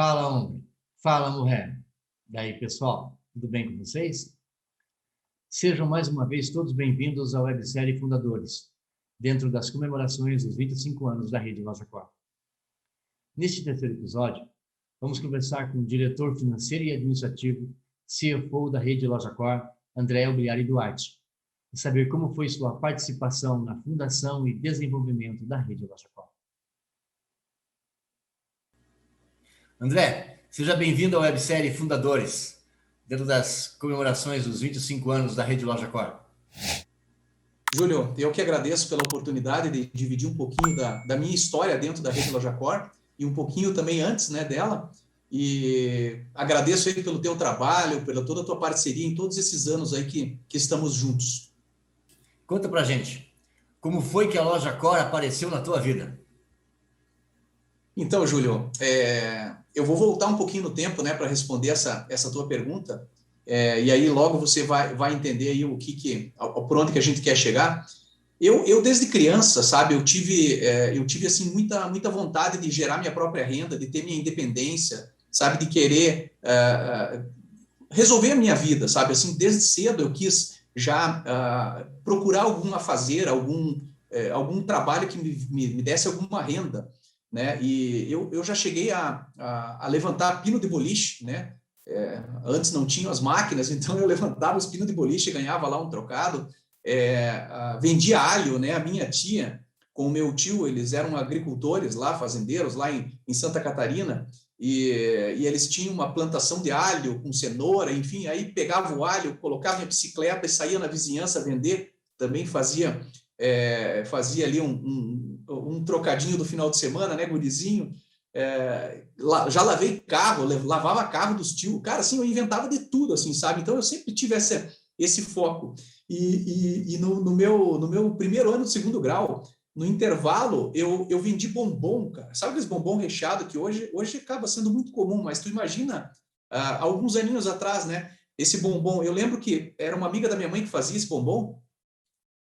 Fala, homem. Fala, mulher. Daí, pessoal, tudo bem com vocês? Sejam mais uma vez todos bem-vindos à websérie Fundadores, dentro das comemorações dos 25 anos da Rede LojaCorp. Neste terceiro episódio, vamos conversar com o diretor financeiro e administrativo, CFO da Rede LojaCorp, André Elbriari Duarte, e saber como foi sua participação na fundação e desenvolvimento da Rede LojaCorp. André, seja bem-vindo à websérie Fundadores, dentro das comemorações dos 25 anos da Rede LojaCorp. Júlio, eu que agradeço pela oportunidade de dividir um pouquinho da minha história dentro da Rede LojaCorp e um pouquinho também antes, dela. E agradeço aí pelo teu trabalho, pela toda a tua parceria em todos esses anos aí que estamos juntos. Conta pra gente, como foi que a LojaCorp apareceu na tua vida? Então, Júlio, eu vou voltar um pouquinho no tempo, para responder essa tua pergunta, e aí logo você vai entender aí por onde que a gente quer chegar. Eu desde criança, sabe, eu tive assim muita vontade de gerar minha própria renda, de ter minha independência, sabe, de querer resolver a minha vida, sabe, assim, desde cedo eu quis já procurar algum afazer, algum trabalho que me desse alguma renda, e eu já cheguei a levantar pino de boliche, antes não tinham as máquinas, então eu levantava os pinos de boliche e ganhava lá um trocado. Vendia alho, a minha tia com o meu tio, eles eram agricultores lá, fazendeiros lá em Santa Catarina, e eles tinham uma plantação de alho com cenoura, enfim, aí pegava o alho, colocava em bicicleta e saía na vizinhança vender, também fazia ali um trocadinho do final de semana, gurizinho. Já lavei carro, lavava carro dos tios, cara, assim, eu inventava de tudo, assim, sabe? Então eu sempre tive esse foco. E no meu primeiro ano do segundo grau, no intervalo, eu vendi bombom, cara. Sabe aqueles bombom recheado que hoje acaba sendo muito comum, mas tu imagina, alguns aninhos atrás, esse bombom, eu lembro que era uma amiga da minha mãe que fazia esse bombom,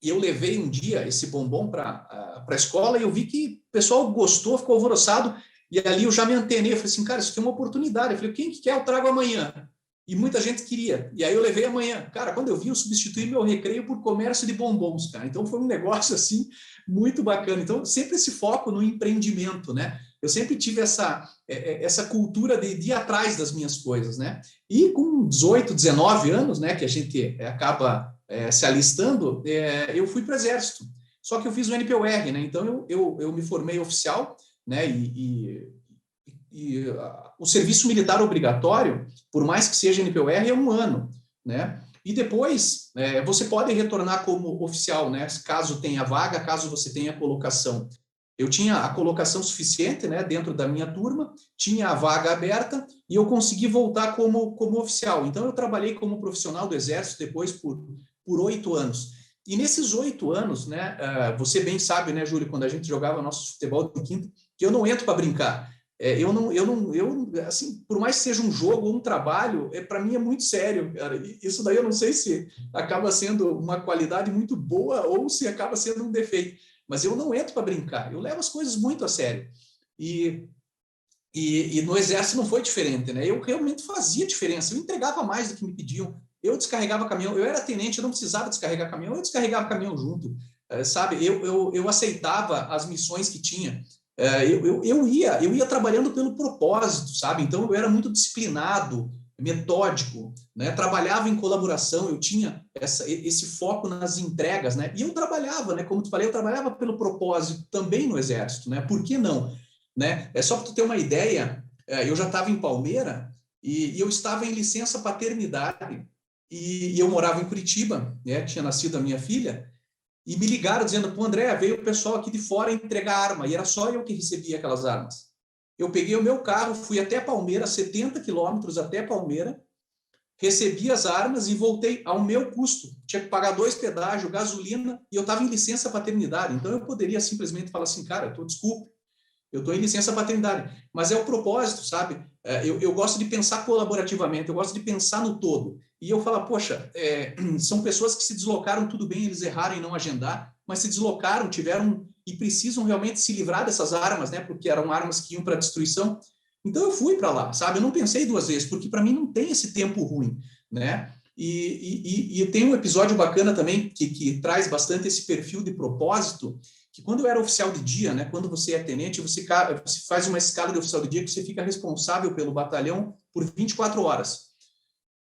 e eu levei um dia esse bombom para a escola e eu vi que o pessoal gostou, ficou alvoroçado, e ali eu já me antenei, eu falei assim, cara, isso aqui é uma oportunidade. Eu falei, quem que quer, eu trago amanhã. E muita gente queria. E aí eu levei amanhã. Cara, quando eu vi, eu substituí meu recreio por comércio de bombons, cara. Então foi um negócio, assim, muito bacana. Então, sempre esse foco no empreendimento, Eu sempre tive essa cultura de ir atrás das minhas coisas, E com 18, 19 anos, que a gente acaba se alistando, eu fui para o Exército. Só que eu fiz o NPOR, Então eu me formei oficial, e o serviço militar obrigatório, por mais que seja NPOR, é 1 ano, E depois você pode retornar como oficial, caso tenha vaga, caso você tenha colocação. Eu tinha a colocação suficiente, dentro da minha turma, tinha a vaga aberta e eu consegui voltar como oficial. Então eu trabalhei como profissional do Exército depois por 8 anos. E nesses 8 anos, você bem sabe, Júlio, quando a gente jogava nosso futebol de quinta, que eu não entro para brincar. Eu assim, por mais que seja um jogo ou um trabalho, para mim é muito sério, cara. Isso daí eu não sei se acaba sendo uma qualidade muito boa ou se acaba sendo um defeito. Mas eu não entro para brincar, eu levo as coisas muito a sério. E no Exército não foi diferente, Eu realmente fazia diferença, eu entregava mais do que me pediam, eu descarregava caminhão, eu era tenente, eu não precisava descarregar caminhão, eu descarregava caminhão junto, sabe? Eu aceitava as missões que tinha. Eu ia trabalhando pelo propósito, sabe? Então eu era muito disciplinado, metódico, Trabalhava em colaboração, eu tinha esse foco nas entregas, E eu trabalhava, como tu falei, eu trabalhava pelo propósito também no Exército, Por que não? É só para tu ter uma ideia, eu já estava em Palmeira e eu estava em licença paternidade e eu morava em Curitiba, tinha nascido a minha filha. E me ligaram dizendo, pô, André, veio o pessoal aqui de fora entregar arma, e era só eu que recebia aquelas armas. Eu peguei o meu carro, fui até Palmeira, 70 quilômetros até Palmeira, recebi as armas e voltei ao meu custo. Tinha que pagar 2 pedágios, gasolina, e eu estava em licença paternidade. Então eu poderia simplesmente falar assim, cara, desculpe, eu estou em licença paternidade. Mas é o propósito, sabe? Eu gosto de pensar colaborativamente, eu gosto de pensar no todo. E eu falo, poxa, são pessoas que se deslocaram, tudo bem, eles erraram em não agendar, mas se deslocaram, tiveram e precisam realmente se livrar dessas armas, porque eram armas que iam para a destruição. Então eu fui para lá, sabe? Eu não pensei duas vezes, porque para mim não tem esse tempo ruim, né? E tem um episódio bacana também que traz bastante esse perfil de propósito, que quando eu era oficial de dia, né? Quando você é tenente, você faz uma escala de oficial de dia que você fica responsável pelo batalhão por 24 horas.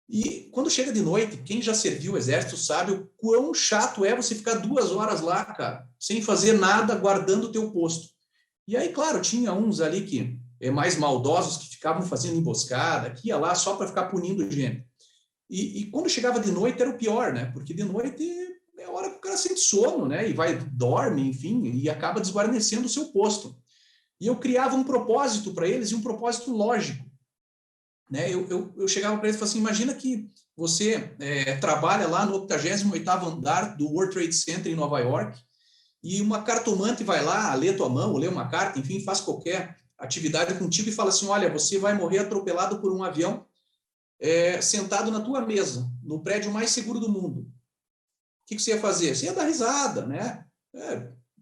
E quando chega de noite, quem já serviu o exército sabe o quão chato é você ficar 2 horas lá, cara, sem fazer nada, guardando o teu posto. E aí, claro, tinha uns ali que mais maldosos que ficavam fazendo emboscada, que ia lá só para ficar punindo gente. E quando chegava de noite era o pior, né? Porque de noite é a hora que o cara sente sono, né? E dorme, enfim, e acaba desguarnecendo o seu posto. E eu criava um propósito para eles e um propósito lógico, né? Eu chegava para eles e falava assim, imagina que você trabalha lá no 88º andar do World Trade Center em Nova York e uma cartomante vai lá, lê tua mão, ou lê uma carta, enfim, faz qualquer atividade contigo e fala assim, olha, você vai morrer atropelado por um avião sentado na tua mesa, no prédio mais seguro do mundo. O que você ia fazer? Você ia dar risada, né?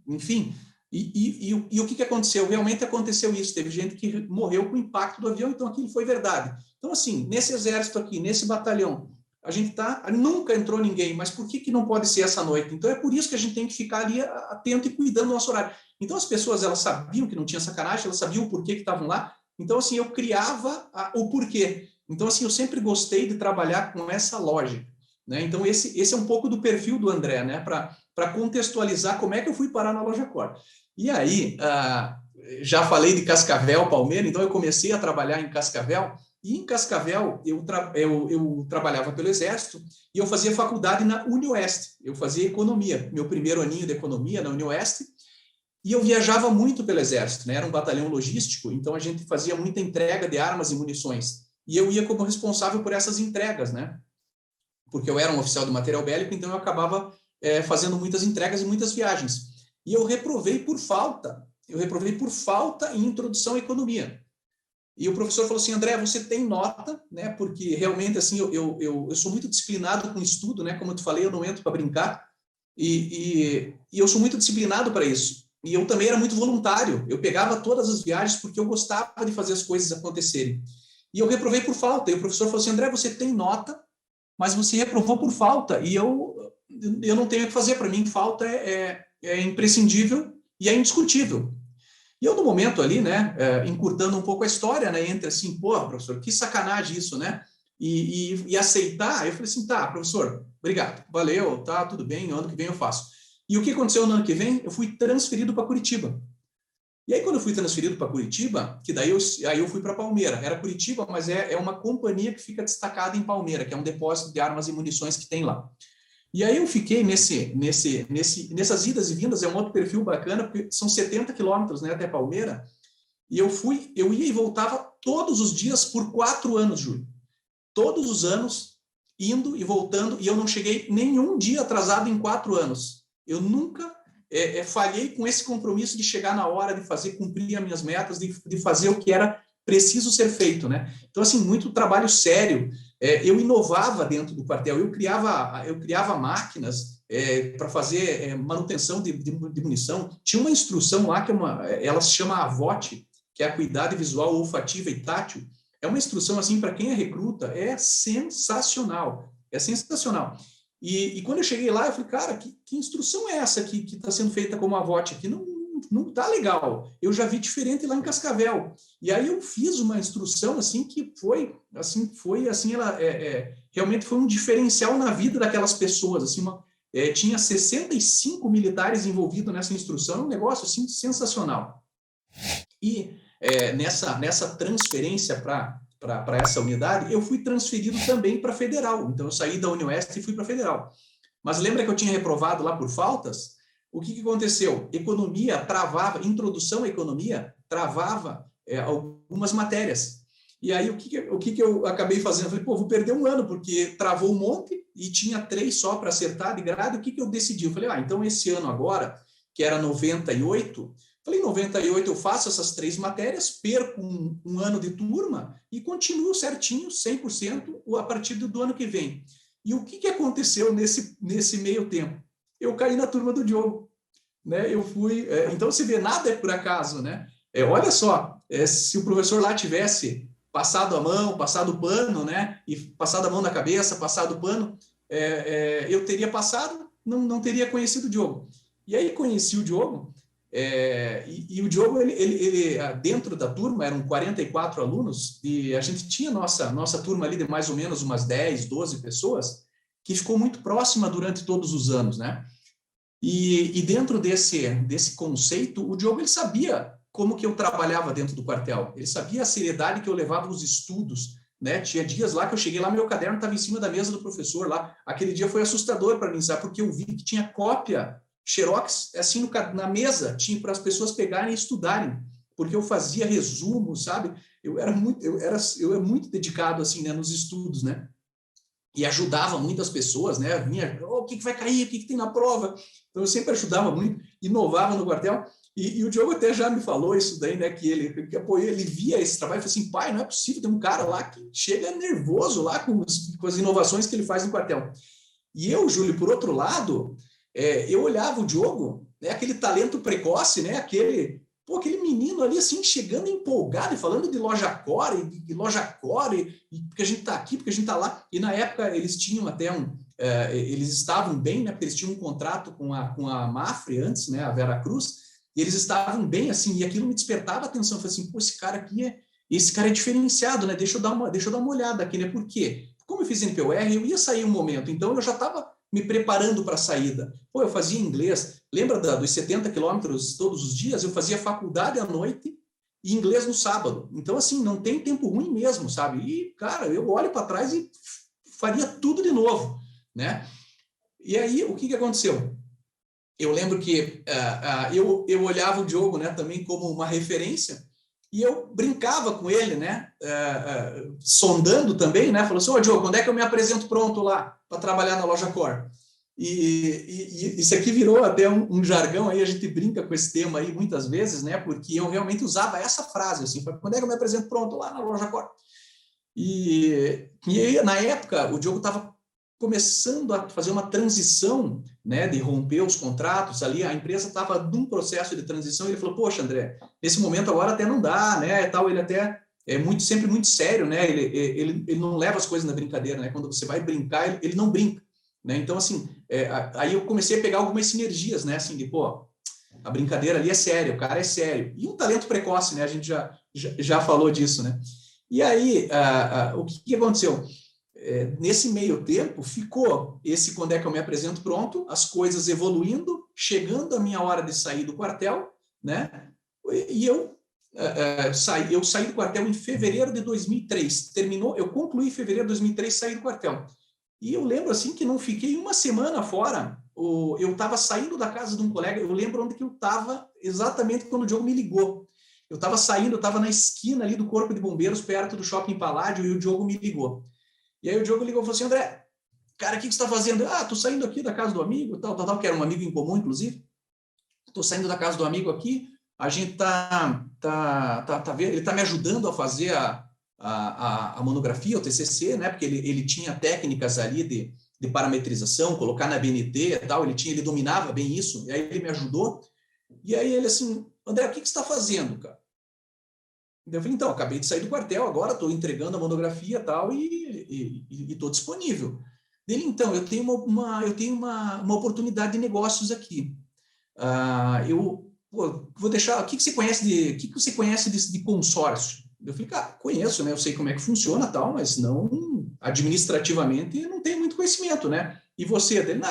Enfim, e o que aconteceu? Realmente aconteceu isso. Teve gente que morreu com o impacto do avião, então aquilo foi verdade. Então, assim, nesse exército aqui, nesse batalhão, a gente nunca entrou ninguém, mas por que não pode ser essa noite? Então, é por isso que a gente tem que ficar ali atento e cuidando do nosso horário. Então, as pessoas, elas sabiam que não tinha sacanagem, elas sabiam o porquê que estavam lá. Então, assim, eu criava o porquê. Então, assim, eu sempre gostei de trabalhar com essa lógica, né? Então, esse é um pouco do perfil do André, né? Para contextualizar como é que eu fui parar na Loja Cor. E aí, já falei de Cascavel, Palmeira, então eu comecei a trabalhar em Cascavel, e em Cascavel eu trabalhava pelo Exército e eu fazia faculdade na UniOeste, eu fazia economia, meu primeiro aninho de economia na UniOeste, e eu viajava muito pelo Exército, né? Era um batalhão logístico, então a gente fazia muita entrega de armas e munições, e eu ia como responsável por essas entregas, né? Porque eu era um oficial do material bélico, então eu acabava fazendo muitas entregas e muitas viagens. E eu reprovei por falta em introdução à economia. E o professor falou assim, André, você tem nota, né? Porque realmente assim eu sou muito disciplinado com estudo, né? Como eu te falei, eu não entro para brincar e eu sou muito disciplinado para isso. E eu também era muito voluntário. Eu pegava todas as viagens porque eu gostava de fazer as coisas acontecerem. E eu reprovei por falta. E o professor falou assim, André, você tem nota, mas você reprovou por falta. E eu não tenho o que fazer. Para mim, falta é imprescindível e é indiscutível. E eu, no momento ali, né, encurtando um pouco a história, né, entre assim, pô, professor, que sacanagem isso, né? E aceitar, eu falei assim, tá, professor, obrigado, valeu, tá, tudo bem, ano que vem eu faço. E o que aconteceu no ano que vem? Eu fui transferido para Curitiba. E aí, quando eu fui transferido para Curitiba, que daí eu fui para Palmeira. Era Curitiba, mas é uma companhia que fica destacada em Palmeira, que é um depósito de armas e munições que tem lá. E aí eu fiquei nessas idas e vindas, é um outro perfil bacana, porque são 70 quilômetros, né, até Palmeira, e eu ia e voltava todos os dias por 4 anos, Júlio. Todos os anos, indo e voltando, e eu não cheguei nenhum dia atrasado em 4 anos. Eu nunca falhei com esse compromisso de chegar na hora, de fazer cumprir as minhas metas, de fazer o que era preciso ser feito, né? Então, assim, muito trabalho sério. Eu inovava dentro do quartel, eu criava máquinas para fazer manutenção de munição. Tinha uma instrução lá, ela se chama AVOT, que é a Acuidade Visual, Olfativa e Tátil. É uma instrução, assim, para quem é recruta, é sensacional. É sensacional. E quando eu cheguei lá, eu falei, cara, que instrução é essa que está sendo feita como AVOT aqui? Não tá legal. Eu já vi diferente lá em Cascavel. E aí eu fiz uma instrução assim que foi ela realmente foi um diferencial na vida daquelas pessoas. Assim, tinha 65 militares envolvidos nessa instrução, um negócio assim sensacional. E nessa transferência para essa unidade, eu fui transferido também para Federal. Então eu saí da UniOeste e fui para Federal. Mas lembra que eu tinha reprovado lá por faltas? O que aconteceu? Economia travava, introdução à economia travava algumas matérias. E aí, o que eu acabei fazendo? Eu falei, pô, vou perder um ano, porque travou um monte e tinha 3 só para acertar de grade. O que eu decidi? Eu falei, então esse ano agora, que era 98, falei, 98 eu faço essas 3 matérias, perco um ano de turma e continuo certinho, 100%, a partir do ano que vem. E o que aconteceu nesse meio tempo? Eu caí na turma do Diogo, né? Eu fui, então você vê, nada é por acaso, né? olha só, se o professor lá tivesse passado a mão, passado o pano, né? E passado a mão na cabeça, passado o pano, eu teria passado, não teria conhecido o Diogo. E aí conheci o Diogo, e o Diogo, ele dentro da turma, eram 44 alunos, e a gente tinha nossa turma ali de mais ou menos umas 10, 12 pessoas, que ficou muito próxima durante todos os anos, né? E dentro desse conceito, o Diogo, ele sabia como que eu trabalhava dentro do quartel. Ele sabia a seriedade que eu levava os estudos, né? Tinha dias lá que eu cheguei lá, meu caderno estava em cima da mesa do professor lá. Aquele dia foi assustador para mim, sabe? Porque eu vi que tinha cópia, xerox, assim, na mesa, tinha para as pessoas pegarem e estudarem, porque eu fazia resumo, sabe? Eu era muito dedicado, assim, né, nos estudos, né? E ajudava muitas pessoas, né? Vinha, o que vai cair, o que tem na prova? Então, eu sempre ajudava muito, inovava no quartel. E o Diogo até já me falou isso daí, né? Que ele apoiou, ele via esse trabalho e falou assim: pai, não é possível, tem um cara lá que chega nervoso lá com as inovações que ele faz no quartel. E eu, Júlio, por outro lado, eu olhava o Diogo, né? Aquele talento precoce, né? Aquele menino ali, assim, chegando empolgado e falando de loja core, porque a gente está aqui, porque a gente está lá. E na época eles tinham até eles estavam bem, né? Porque eles tinham um contrato com a Mafre antes, né? A Vera Cruz, e eles estavam bem, assim, e aquilo me despertava a atenção. Eu falei assim, pô, esse cara é diferenciado, né? Deixa eu dar uma olhada aqui, né? Por quê? Como eu fiz NPOR, eu ia sair um momento, então eu já estava me preparando para a saída. Pô, eu fazia inglês. Lembra dos 70 quilômetros todos os dias? Eu fazia faculdade à noite e inglês no sábado. Então, assim, não tem tempo ruim mesmo, sabe? E, cara, eu olho para trás e faria tudo de novo, né? E aí, o que aconteceu? Eu lembro que eu olhava o Diogo, né, também como uma referência, e eu brincava com ele, né, sondando também, né, falou assim, ô Diogo, quando é que eu me apresento pronto lá para trabalhar na loja Core? E isso aqui virou até um jargão, aí a gente brinca com esse tema aí muitas vezes, né, porque eu realmente usava essa frase, assim, quando é que eu me apresento pronto lá na loja Core? E aí, na época, o Diogo estava começando a fazer uma transição, né, de romper os contratos ali, a empresa estava num processo de transição, e ele falou, poxa, André, nesse momento agora até não dá, né, tal, ele até sempre muito sério, né, ele não leva as coisas na brincadeira, né, quando você vai brincar, ele não brinca, né, então, assim, aí eu comecei a pegar algumas sinergias, né, assim, de, pô, a brincadeira ali é séria, o cara é sério, e um talento precoce, né, a gente já falou disso, né, e aí, o que aconteceu? Nesse meio tempo, ficou esse quando é que eu me apresento pronto, as coisas evoluindo, chegando a minha hora de sair do quartel, né? E eu saí do quartel em fevereiro de 2003. Eu concluí em fevereiro de 2003, saí do quartel. E eu lembro, assim, que não fiquei uma semana fora. Eu estava saindo da casa de um colega, eu lembro onde que eu estava exatamente quando o Diogo me ligou. Eu estava saindo, eu estava na esquina ali do Corpo de Bombeiros, perto do Shopping Paládio, e o Diogo me ligou. E aí o Diogo ligou e falou assim, André, cara, o que você está fazendo? Tô saindo aqui da casa do amigo, tal, que era um amigo em comum, inclusive. Estou saindo da casa do amigo aqui, a gente ele está me ajudando a fazer a monografia, o TCC, né? Porque ele tinha técnicas ali de parametrização, colocar na BNT e tal, ele dominava bem isso, e aí ele me ajudou. E aí ele assim, André, o que você está fazendo, cara? Eu falei, então, acabei de sair do quartel, agora estou entregando a monografia tal, e estou disponível. Ele, então, eu tenho uma oportunidade de negócios aqui. Vou deixar. O que você conhece de consórcio? Eu falei, cara, conheço, né? Eu sei como é que funciona tal, mas não administrativamente não tenho muito conhecimento, né? E você? Dele,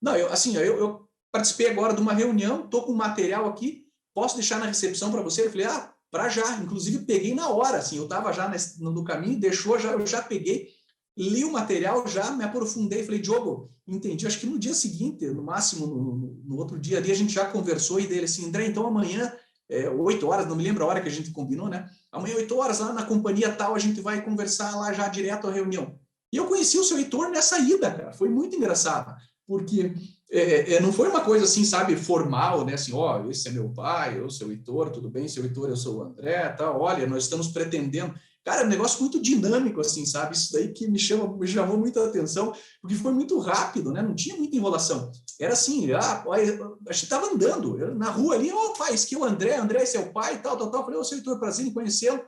não, eu participei agora de uma reunião, estou com material aqui, posso deixar na recepção para você? Eu falei, para já, inclusive peguei na hora, assim, eu estava já no caminho, eu já peguei, li o material, já me aprofundei, falei, Diogo, entendi, acho que no dia seguinte, no máximo no outro dia ali, a gente já conversou, e dele assim, André, então amanhã, 8 horas, não me lembro a hora que a gente combinou, né? Amanhã, 8 horas, lá na companhia tal, a gente vai conversar lá já direto à reunião. E eu conheci o seu Heitor nessa ida, cara, foi muito engraçado. porque não foi uma coisa assim, sabe, formal, né? Assim, ó, esse é meu pai, eu sou o Heitor, tudo bem, seu Heitor, eu sou o André, tá? Olha, nós estamos pretendendo. Cara, é um negócio muito dinâmico, assim, sabe? Isso daí que me chamou muita atenção, porque foi muito rápido, né? Não tinha muita enrolação. Era assim, a gente estava andando na rua ali, ó, pai, esse aqui é o André, André é seu pai, tal. Falei, ô, seu Heitor, prazer em conhecê-lo.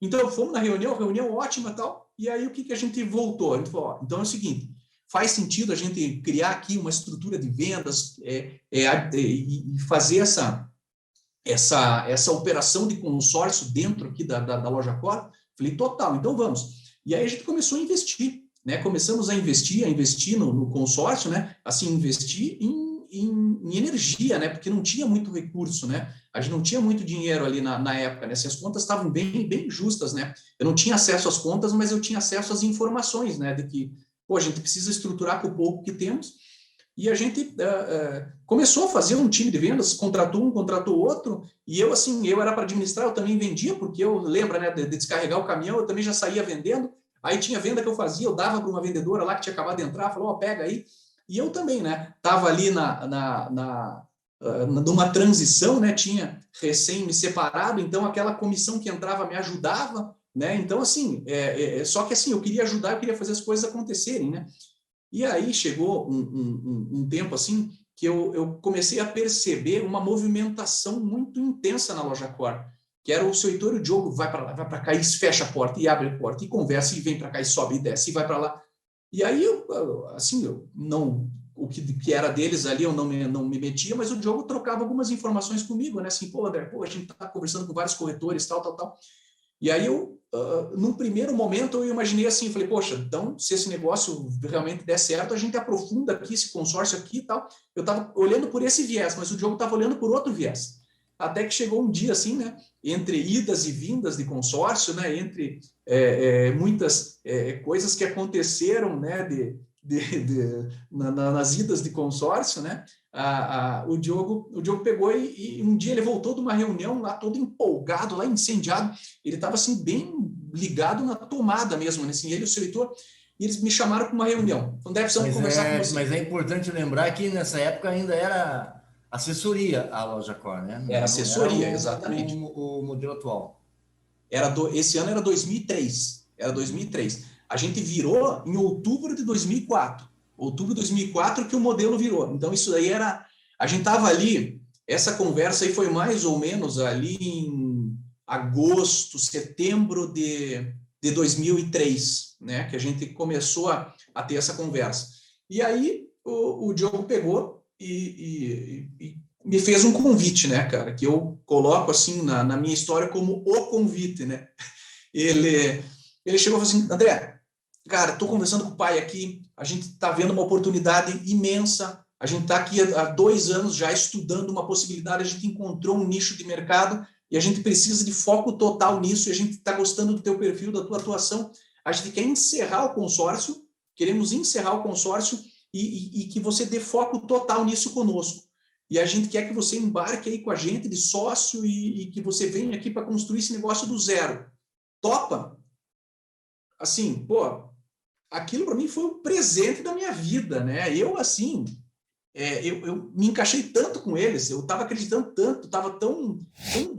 Então, fomos na reunião ótima, tal. E aí, o que a gente voltou? A gente falou, ó, então é o seguinte, faz sentido a gente criar aqui uma estrutura de vendas e fazer essa operação de consórcio dentro aqui da Loja Cor? Falei, total, então vamos. E aí a gente começou a investir, né? Começamos a investir no consórcio, né? Assim, investir em energia, né? Porque não tinha muito recurso, né? A gente não tinha muito dinheiro ali na época, né? Assim, as contas estavam bem justas, né? Eu não tinha acesso às contas, mas eu tinha acesso às informações, né? De que, pô, a gente precisa estruturar com o pouco que temos. E a gente começou a fazer um time de vendas, contratou um, contratou outro, e eu, assim, eu era para administrar, eu também vendia, porque eu lembro, né, de descarregar o caminhão, eu também já saía vendendo, aí tinha venda que eu fazia, eu dava para uma vendedora lá que tinha acabado de entrar, falou, ó, pega aí, e eu também, né, estava ali numa transição, né, tinha recém me separado, então aquela comissão que entrava me ajudava, né, então, assim, só que, assim, eu queria ajudar, eu queria fazer as coisas acontecerem, né. E aí chegou um tempo assim que eu comecei a perceber uma movimentação muito intensa na Loja Cor, que era o seu Heitor e o Diogo vai para lá, vai para cá e fecha a porta e abre a porta e conversa e vem para cá e sobe e desce e vai para lá. E aí eu não, o que era deles ali eu não me metia, mas o Diogo trocava algumas informações comigo, né? Assim, pô, André, pô, a gente está conversando com vários corretores, tal. E aí num primeiro momento, eu imaginei assim, falei, poxa, então, se esse negócio realmente der certo, a gente aprofunda aqui esse consórcio aqui e tal. Eu estava olhando por esse viés, mas o Diogo estava olhando por outro viés. Até que chegou um dia, assim, né, entre idas e vindas de consórcio, né, entre muitas coisas que aconteceram, né, nas idas de consórcio, né, o Diogo pegou e um dia ele voltou de uma reunião lá todo empolgado, lá incendiado, ele estava assim bem ligado na tomada mesmo, né? Assim, ele e o seu Heitor, e eles me chamaram para uma reunião. Então deve precisamos conversar com você. Mas é importante lembrar que nessa época ainda era assessoria a Loja Cor, né? Era assessoria, era exatamente. O modelo atual. Esse ano era 2003. Era 2003. A gente virou em outubro de 2004. Outubro de 2004 que o modelo virou. Então, isso daí era... A gente estava ali... Essa conversa aí foi mais ou menos ali em agosto, setembro de 2003, né? Que a gente começou a ter essa conversa. E aí, o Diogo pegou e me fez um convite, né, cara? Que eu coloco, assim, na minha história como o convite, né? Ele chegou e falou assim, André, cara, estou conversando com o pai aqui, a gente está vendo uma oportunidade imensa, a gente está aqui há 2 anos já estudando uma possibilidade, a gente encontrou um nicho de mercado e a gente precisa de foco total nisso e a gente está gostando do teu perfil, da tua atuação. A gente quer encerrar o consórcio, queremos encerrar o consórcio e que você dê foco total nisso conosco. E a gente quer que você embarque aí com a gente de sócio e que você venha aqui para construir esse negócio do zero. Topa? Assim, pô, aquilo para mim foi um presente da minha vida, né? Eu, assim, eu me encaixei tanto com eles, eu estava acreditando tanto, estava tão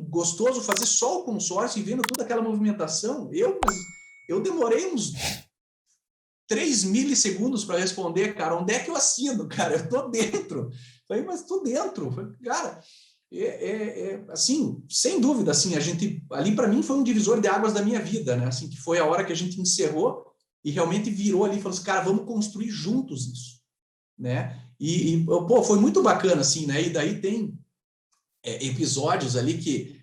gostoso fazer só o consórcio e vendo toda aquela movimentação. Eu demorei uns 3 milissegundos para responder, cara, onde é que eu assino, cara? Eu tô dentro. Falei, mas tô dentro. Falei, cara, assim, sem dúvida, assim, a gente, ali para mim foi um divisor de águas da minha vida, né? Assim, que foi a hora que a gente encerrou e realmente virou ali e falou assim, cara, vamos construir juntos isso, né? Pô, foi muito bacana, assim, né? E daí tem episódios ali que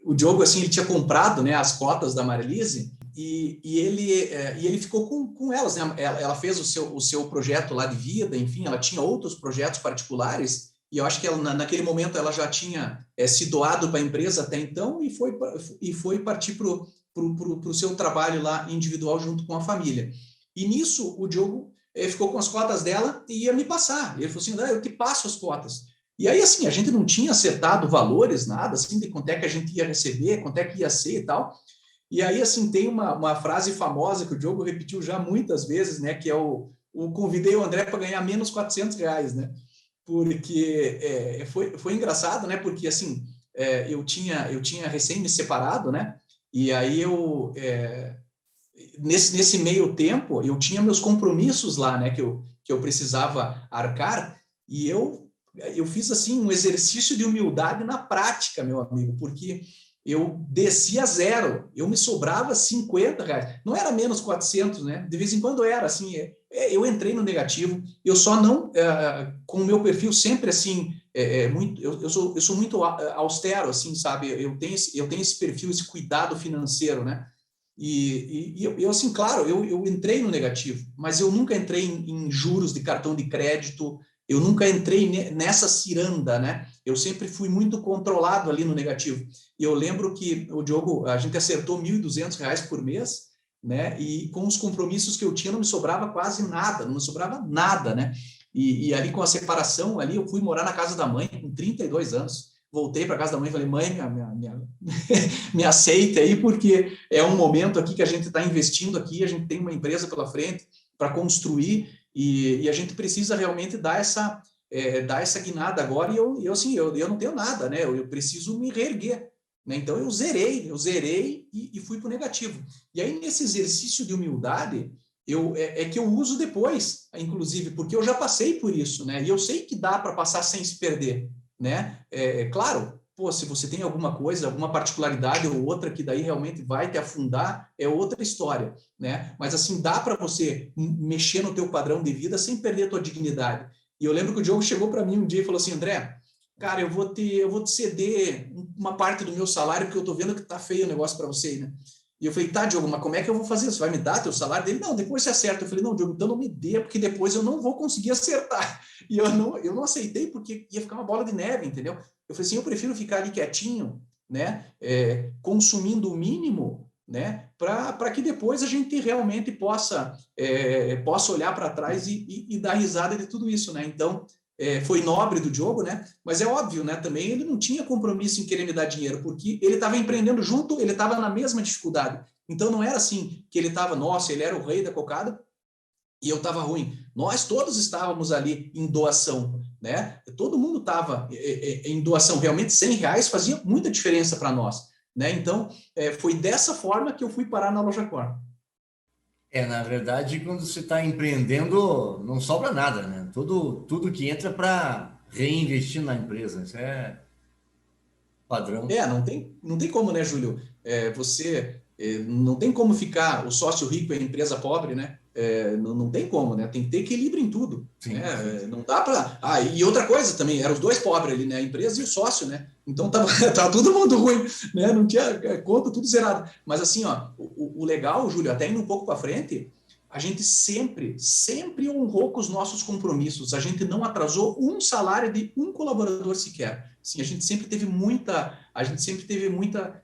o Diogo, assim, ele tinha comprado, né, as cotas da Marilise e ele ficou com elas, né? Ela fez o seu projeto lá de vida, enfim, ela tinha outros projetos particulares e eu acho que ela, naquele momento ela já tinha se doado para a empresa até então e foi partir para o seu trabalho lá individual junto com a família. E nisso o Diogo ficou com as cotas dela e ia me passar. Ele falou assim, eu te passo as cotas. E aí, assim, a gente não tinha acertado valores, nada, assim, de quanto é que a gente ia receber, quanto é que ia ser e tal. E aí, assim, tem uma frase famosa que o Diogo repetiu já muitas vezes, né, que é o convidei o André para ganhar menos R$ 400, né? Porque foi engraçado, né? Porque assim, eu tinha recém me separado, né? E aí nesse meio tempo eu tinha meus compromissos lá, né? Que eu precisava arcar, e eu fiz assim um exercício de humildade na prática, meu amigo, porque eu descia a zero, eu me sobrava R$ 50, não era menos 400, né? De vez em quando era assim, eu entrei no negativo, eu só não, com o meu perfil sempre assim, muito, eu sou muito austero, assim, sabe? Eu tenho esse perfil, esse cuidado financeiro, né? E eu assim, claro, eu entrei no negativo, mas eu nunca entrei em juros de cartão de crédito, eu nunca entrei nessa ciranda, né? Eu sempre fui muito controlado ali no negativo. E eu lembro que o Diogo, a gente acertou R$ 1.200 por mês, né? E com os compromissos que eu tinha, não me sobrava quase nada, não me sobrava nada, né? E ali com a separação, ali eu fui morar na casa da mãe com 32 anos. Voltei para casa da mãe e falei, mãe, me aceita aí, porque é um momento aqui que a gente está investindo aqui, a gente tem uma empresa pela frente para construir, e a gente precisa realmente dar essa guinada agora, e eu não tenho nada, né? Eu preciso me reerguer, né? Então eu zerei e fui para o negativo. E aí, nesse exercício de humildade, que eu uso depois, inclusive, porque eu já passei por isso, né? E eu sei que dá para passar sem se perder, né? Claro, pô, se você tem alguma coisa, alguma particularidade ou outra que daí realmente vai te afundar, é outra história, né? Mas assim, dá para você mexer no teu padrão de vida sem perder a tua dignidade. E eu lembro que o Diogo chegou para mim um dia e falou assim, André, cara, eu vou te ceder uma parte do meu salário, porque eu tô vendo que tá feio o negócio para você, né? E eu falei, tá, Diogo, mas como é que eu vou fazer? Você vai me dar teu salário? Dele, não, depois você acerta. Eu falei, não, Diogo, então não me dê, porque depois eu não vou conseguir acertar. E eu não aceitei, porque ia ficar uma bola de neve, entendeu? Eu falei assim, eu prefiro ficar ali quietinho, né? Consumindo o mínimo, né? Para que depois a gente realmente possa olhar para trás e dar risada de tudo isso, né? Então, foi nobre do Diogo, né? Mas é óbvio, né? Também ele não tinha compromisso em querer me dar dinheiro, porque ele estava empreendendo junto, ele estava na mesma dificuldade. Então não era assim que ele estava, nossa, ele era o rei da cocada e eu estava ruim. Nós todos estávamos ali em doação, né? Todo mundo estava em doação. Realmente R$ 100 fazia muita diferença para nós, né? Então foi dessa forma que eu fui parar na Loja Cor. Na verdade, quando você está empreendendo, não sobra nada, né? Tudo que entra para reinvestir na empresa. Isso é padrão. Não tem como, né, Júlio? Você não tem como ficar o sócio rico e a empresa pobre, né? Não tem como, né? Tem que ter equilíbrio em tudo, Sim, né? sim. Não dá para. E outra coisa também, eram os dois pobres ali, né? A empresa e o sócio, né? Então tava todo mundo ruim, né? Não tinha conta, tudo zerado. Mas assim, ó, o legal, Júlio, até indo um pouco para frente, a gente sempre honrou com os nossos compromissos. A gente não atrasou um salário de um colaborador sequer. Sim, a gente sempre teve muita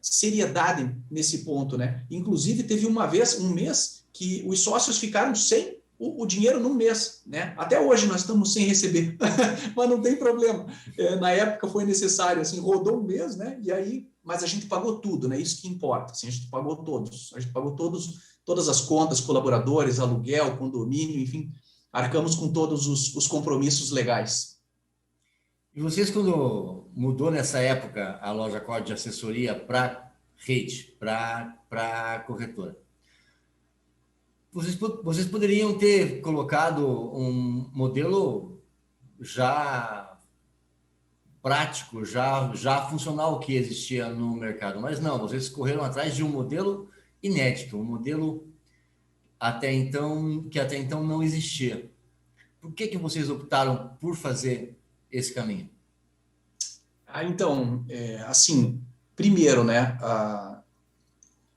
seriedade nesse ponto, né? Inclusive, teve um mês, que os sócios ficaram sem o dinheiro num mês, né? Até hoje nós estamos sem receber, mas não tem problema. Na época foi necessário, assim, rodou um mês, né? E aí, mas a gente pagou tudo, né? Isso que importa. Assim, a gente pagou todas as contas, colaboradores, aluguel, condomínio, enfim, arcamos com todos os compromissos legais. E vocês, quando mudou nessa época a loja Cor de assessoria para rede, para corretora, vocês poderiam ter colocado um modelo já prático, já funcional que existia no mercado, mas não, vocês correram atrás de um modelo inédito, um modelo que até então não existia. Por que vocês optaram por fazer esse caminho? Então, assim, primeiro, né, a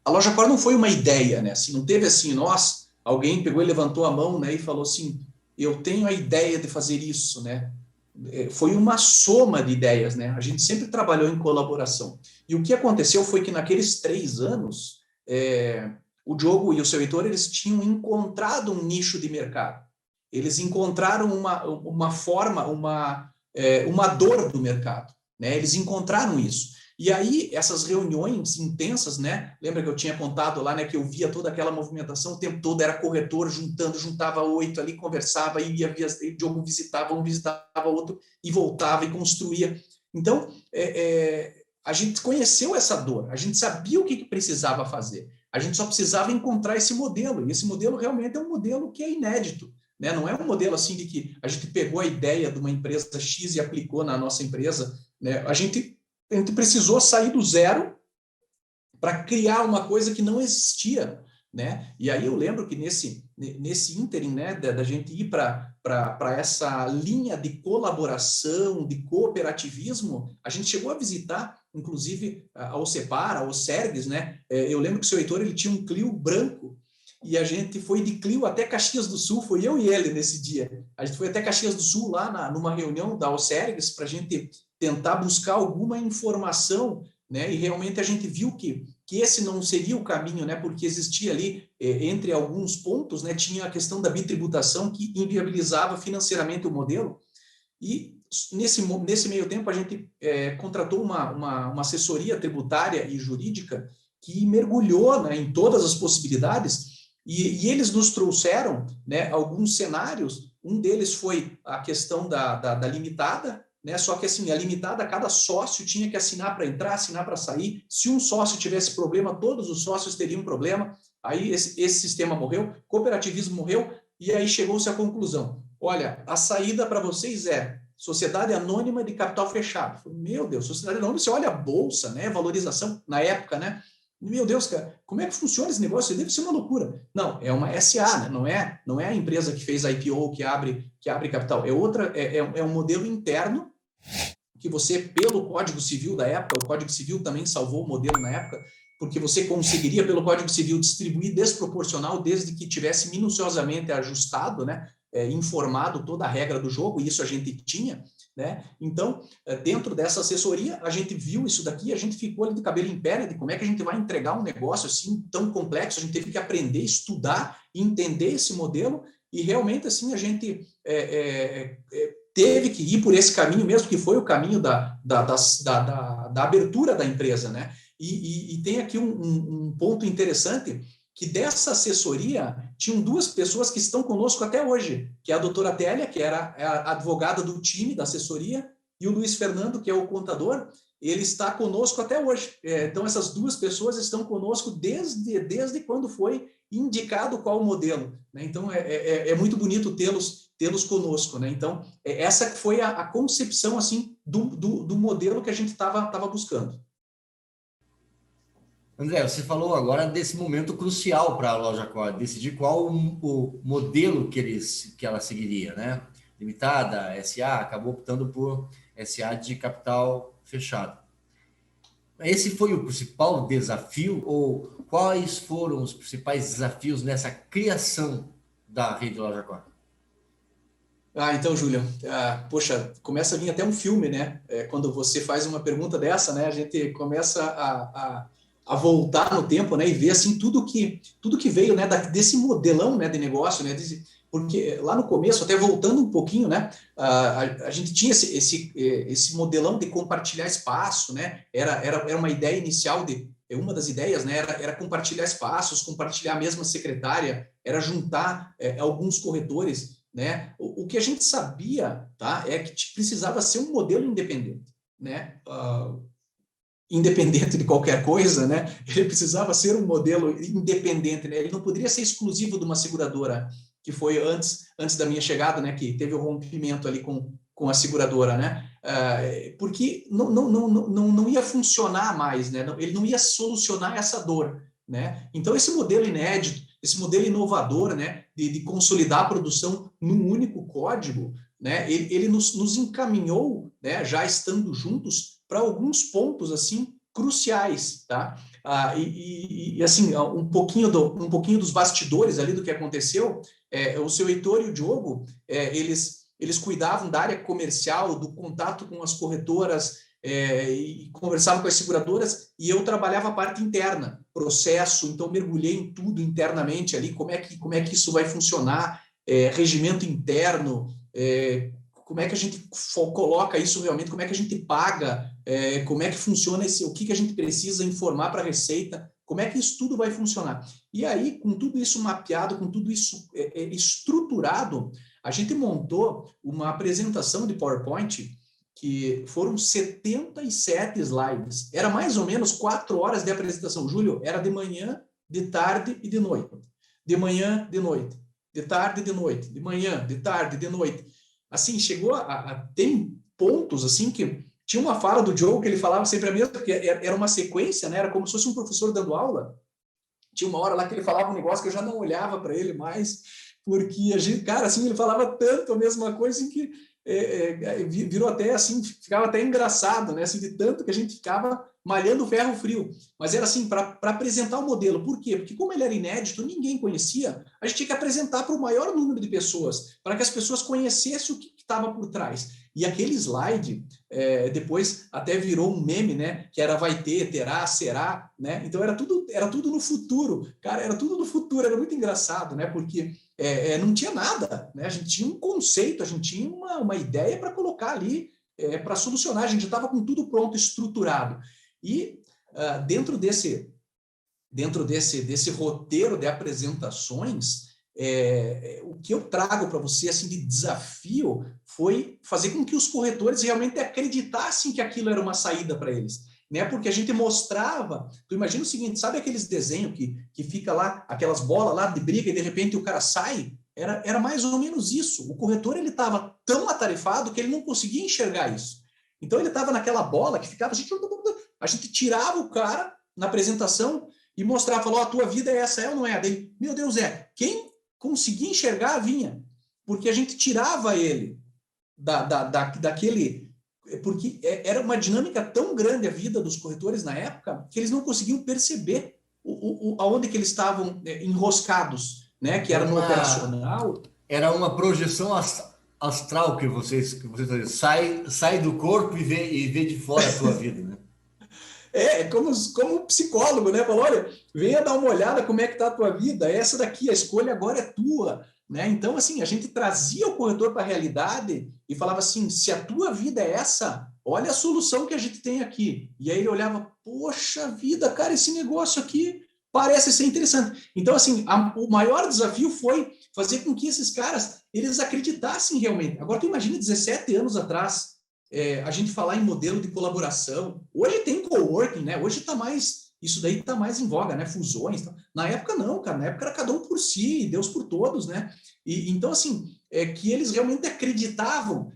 Loja Cor não foi uma ideia, né, assim, não teve assim, alguém pegou e levantou a mão, né, e falou assim, eu tenho a ideia de fazer isso, né, foi uma soma de ideias, né, a gente sempre trabalhou em colaboração, e o que aconteceu foi que naqueles 3 anos, o Diogo e o seu Heitor, eles tinham encontrado um nicho de mercado, eles encontraram uma forma, uma dor do mercado, né? Eles encontraram isso. E aí, essas reuniões intensas, né? Lembra que eu tinha contado lá, né? Que eu via toda aquela movimentação o tempo todo, era corretor juntava 8 ali, conversava, e o Diogo visitava, um visitava outro, e voltava e construía. Então, a gente conheceu essa dor, a gente sabia o que precisava fazer, a gente só precisava encontrar esse modelo, e esse modelo realmente é um modelo que é inédito, né? Não é um modelo assim de que a gente pegou a ideia de uma empresa X e aplicou na nossa empresa, né? A gente precisou sair do zero para criar uma coisa que não existia, né? E aí eu lembro que nesse ínterim, né, da gente ir para essa linha de colaboração, de cooperativismo, a gente chegou a visitar, inclusive, a Ocepar, a Osergues, né? Eu lembro que o seu Heitor, ele tinha um Clio branco, e a gente foi de Clio até Caxias do Sul, foi eu e ele nesse dia. A gente foi até Caxias do Sul, lá numa reunião da Osergues, para a gente tentar buscar alguma informação, né? E realmente a gente viu que esse não seria o caminho, né? Porque existia ali, entre alguns pontos, né? Tinha a questão da bitributação que inviabilizava financeiramente o modelo. E nesse meio tempo a gente contratou uma assessoria tributária e jurídica que mergulhou, né, em todas as possibilidades, e eles nos trouxeram, né, alguns cenários. Um deles foi a questão da limitada, né? Só que assim, a limitada, cada sócio tinha que assinar para entrar, assinar para sair. Se um sócio tivesse problema, todos os sócios teriam um problema. Aí esse sistema morreu, cooperativismo morreu, e aí chegou-se à conclusão: olha, a saída para vocês é sociedade anônima de capital fechado. Meu Deus, sociedade anônima, você olha a bolsa, né? Valorização na época, né? Meu Deus, cara, como é que funciona esse negócio? Deve ser uma loucura. Não, é uma SA, né? Não é a empresa que fez a IPO que abre capital. É um modelo interno que você, pelo Código Civil da época, o Código Civil também salvou o modelo na época, porque você conseguiria, pelo Código Civil, distribuir desproporcional desde que tivesse minuciosamente ajustado, né? Informado toda a regra do jogo, e isso a gente tinha, né? Então, dentro dessa assessoria, a gente viu isso daqui, a gente ficou ali de cabelo em pé, né, de como é que a gente vai entregar um negócio assim tão complexo. A gente teve que aprender, estudar, entender esse modelo, e realmente assim a gente teve que ir por esse caminho mesmo, que foi o caminho da abertura da empresa, né? E tem aqui um ponto interessante, que dessa assessoria tinham duas pessoas que estão conosco até hoje, que é a doutora Télia, que era a advogada do time da assessoria, e o Luiz Fernando, que é o contador. Ele está conosco até hoje. Então, essas duas pessoas estão conosco desde quando foi indicado qual modelo, né? Então, é muito bonito tê-los conosco, né? Então, essa foi a concepção, assim, do modelo que a gente estava buscando. André, você falou agora desse momento crucial para a Loja Core, decidir qual o modelo que ela seguiria, né? Limitada, SA, acabou optando por SA de capital fechado. Esse foi o principal desafio, ou quais foram os principais desafios nessa criação da rede Loja Core? Então, Júlia, poxa, começa a vir até um filme, né? Quando você faz uma pergunta dessa, né? A gente começa a voltar no tempo, né? E ver assim tudo que veio, né? Desse modelão, né? De negócio, né? Porque lá no começo, até voltando um pouquinho, né? A gente tinha esse modelão de compartilhar espaço, né? Era uma ideia inicial uma das ideias, né? Era compartilhar espaços, compartilhar a mesma secretária, era juntar alguns corretores, né? O que a gente sabia, tá? É que precisava ser um modelo independente, né? Independente de qualquer coisa, né? Ele precisava ser um modelo independente, né? Ele não poderia ser exclusivo de uma seguradora, que foi antes da minha chegada, né? Que teve o rompimento ali com a seguradora, né? Porque não ia funcionar mais, né? Ele não ia solucionar essa dor, né? Então, esse modelo inédito, esse modelo inovador, né? De consolidar a produção num único código, né? Ele nos encaminhou, né? Já estando juntos, para alguns pontos assim cruciais, tá? Assim, um pouquinho dos bastidores ali do que aconteceu. O seu Heitor e o Diogo, eles cuidavam da área comercial, do contato com as corretoras, e conversavam com as seguradoras, e eu trabalhava a parte interna, processo. Então mergulhei em tudo internamente ali, como é que isso vai funcionar, regimento interno, como é que a gente coloca isso realmente, como é que a gente paga como é que funciona o que a gente precisa informar para a Receita, como é que isso tudo vai funcionar. E aí, com tudo isso mapeado, com tudo isso estruturado, a gente montou uma apresentação de PowerPoint que foram 77 slides. Era mais ou menos 4 horas de apresentação. Júlio, era de manhã, de tarde e de noite. De manhã, de noite. De tarde e de noite. De manhã, de tarde e de noite. Assim, chegou tem pontos assim que tinha uma fala do Joe que ele falava sempre a mesma, porque era uma sequência, né? Era como se fosse um professor dando aula. Tinha uma hora lá que ele falava um negócio que eu já não olhava para ele mais, porque a gente, cara, assim, ele falava tanto a mesma coisa assim, que virou até assim, ficava até engraçado, né? Assim, de tanto que a gente ficava malhando ferro frio. Mas era assim, para apresentar o modelo. Por quê? Porque como ele era inédito, ninguém conhecia, a gente tinha que apresentar para o maior número de pessoas, para que as pessoas conhecessem o que estava por trás. E aquele slide, depois até virou um meme, né? Que era vai ter, terá, será, né? Então era tudo no futuro. Cara, era tudo no futuro, era muito engraçado, né? Porque não tinha nada, né? A gente tinha um conceito, a gente tinha uma ideia para colocar ali, para solucionar, a gente já estava com tudo pronto, estruturado. E dentro desse roteiro de apresentações, o que eu trago para você assim, de desafio foi fazer com que os corretores realmente acreditassem que aquilo era uma saída para eles. Né? Porque a gente mostrava, tu imagina o seguinte, sabe aqueles desenhos que fica lá, aquelas bolas lá de briga e de repente o cara sai? Era mais ou menos isso. O corretor ele estava tão atarefado que ele não conseguia enxergar isso. Então ele estava naquela bola que ficava, a gente tirava o cara na apresentação e mostrava, falou, a tua vida é essa, ou não é? Daí, meu Deus, quem conseguia enxergar vinha, porque a gente tirava ele daquele, porque era uma dinâmica tão grande a vida dos corretores na época que eles não conseguiam perceber aonde que eles estavam enroscados, né? Que era no operacional. Era uma projeção astral que vocês faziam. Sai do corpo e vê de fora a tua vida, né? Como psicólogo, né? Falou, olha, venha dar uma olhada como é que está a tua vida, essa daqui, a escolha agora é tua, né? Então, assim, a gente trazia o corretor para a realidade e falava assim, se a tua vida é essa, olha a solução que a gente tem aqui. E aí ele olhava, poxa vida, cara, esse negócio aqui parece ser interessante. Então, assim, o maior desafio foi fazer com que esses caras, eles acreditassem realmente. Agora, tu imagina 17 anos atrás, a gente falar em modelo de colaboração. Hoje tem coworking, né? Hoje tá mais, isso daí está mais em voga, né? Fusões. Tá. Na época não, cara. Na época era cada um por si, Deus por todos, né? E então assim, que eles realmente acreditavam.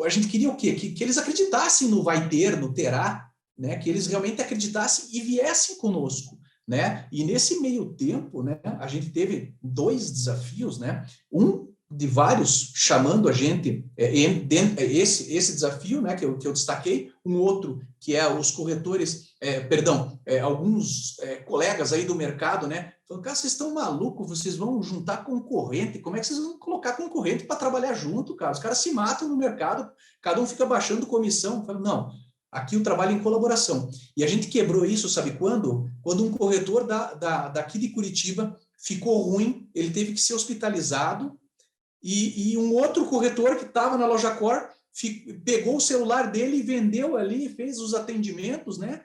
A gente queria o quê? Que eles acreditassem no vai ter, no terá, né? Que eles realmente acreditassem e viessem conosco, né? E nesse meio tempo, né? A gente teve 2 desafios, né? Um de vários chamando a gente, esse desafio, né, que eu destaquei, um outro que é os corretores, alguns colegas aí do mercado, né, falando, cara, vocês estão malucos, vocês vão juntar concorrente, como é que vocês vão colocar concorrente para trabalhar junto, cara? Os caras se matam no mercado, cada um fica baixando comissão. Falo, não, aqui o trabalho é em colaboração. E a gente quebrou isso, sabe quando? Quando um corretor daqui de Curitiba ficou ruim, ele teve que ser hospitalizado, e um outro corretor que estava na Loja Cor pegou o celular dele e vendeu ali, fez os atendimentos, né?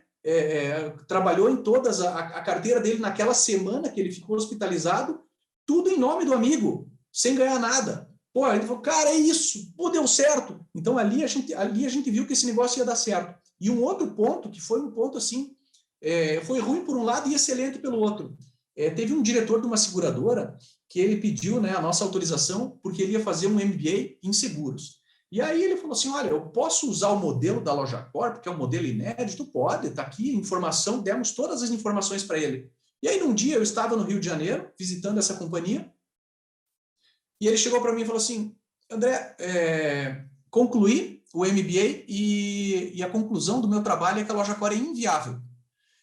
Trabalhou em todas a carteira dele naquela semana que ele ficou hospitalizado, tudo em nome do amigo, sem ganhar nada. Pô, ele falou, cara, é isso, pô, deu certo. Então ali a gente viu que esse negócio ia dar certo. E um outro ponto, que foi um ponto assim, foi ruim por um lado e excelente pelo outro. Teve um diretor de uma seguradora que ele pediu, né, a nossa autorização porque ele ia fazer um MBA em seguros. E aí ele falou assim, olha, eu posso usar o modelo da Loja Corp, que é um modelo inédito? Pode, está aqui, informação, demos todas as informações para ele. E aí num dia eu estava no Rio de Janeiro, visitando essa companhia, e ele chegou para mim e falou assim, André, concluí o MBA e a conclusão do meu trabalho é que a Loja Corp é inviável.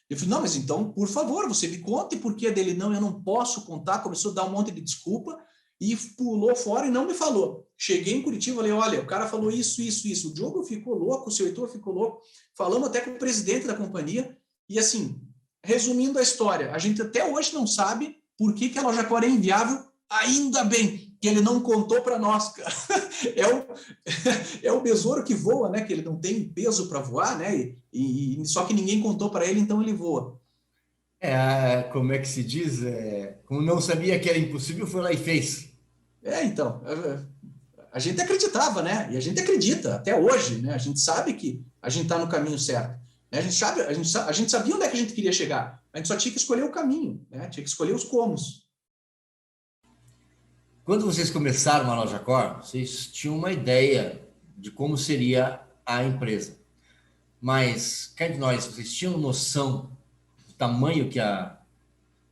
Eu falei, não, mas então, por favor, você me conte por que dele. Não, eu não posso contar. Começou a dar um monte de desculpa e pulou fora e não me falou. Cheguei em Curitiba, falei, olha, o cara falou isso. O Diogo ficou louco, o seu Heitor ficou louco. Falamos até com o presidente da companhia. E assim, resumindo a história, a gente até hoje não sabe por que a Loja Cor é inviável, ainda bem. que ele não contou para nós, cara. É o besouro que voa, né? Que ele não tem peso para voar, né? Só que ninguém contou para ele, então ele voa. Como é que se diz? Como não sabia que era impossível, foi lá e fez. Então, a gente acreditava, né? E a gente acredita até hoje, né? A gente sabe que a gente está no caminho certo. Né? A gente sabia onde é que a gente queria chegar. A gente só tinha que escolher o caminho, né? Tinha que escolher os comos. Quando vocês começaram a Loja Cor, vocês tinham uma ideia de como seria a empresa. Mas, cá entre nós, vocês tinham noção do tamanho que a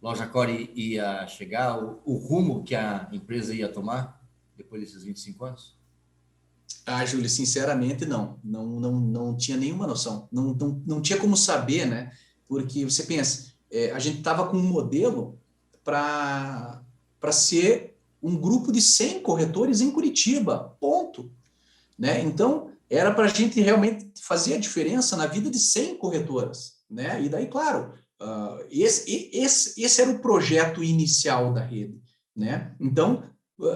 Loja Cor ia chegar, o rumo que a empresa ia tomar depois desses 25 anos? Júlio, sinceramente, não tinha nenhuma noção. Não tinha como saber, né? Porque você pensa, a gente estava com um modelo para ser um grupo de 100 corretores em Curitiba, ponto. Né? Então, era para a gente realmente fazer a diferença na vida de 100 corretoras. Né? E daí, claro, esse era o projeto inicial da rede. Né? Então,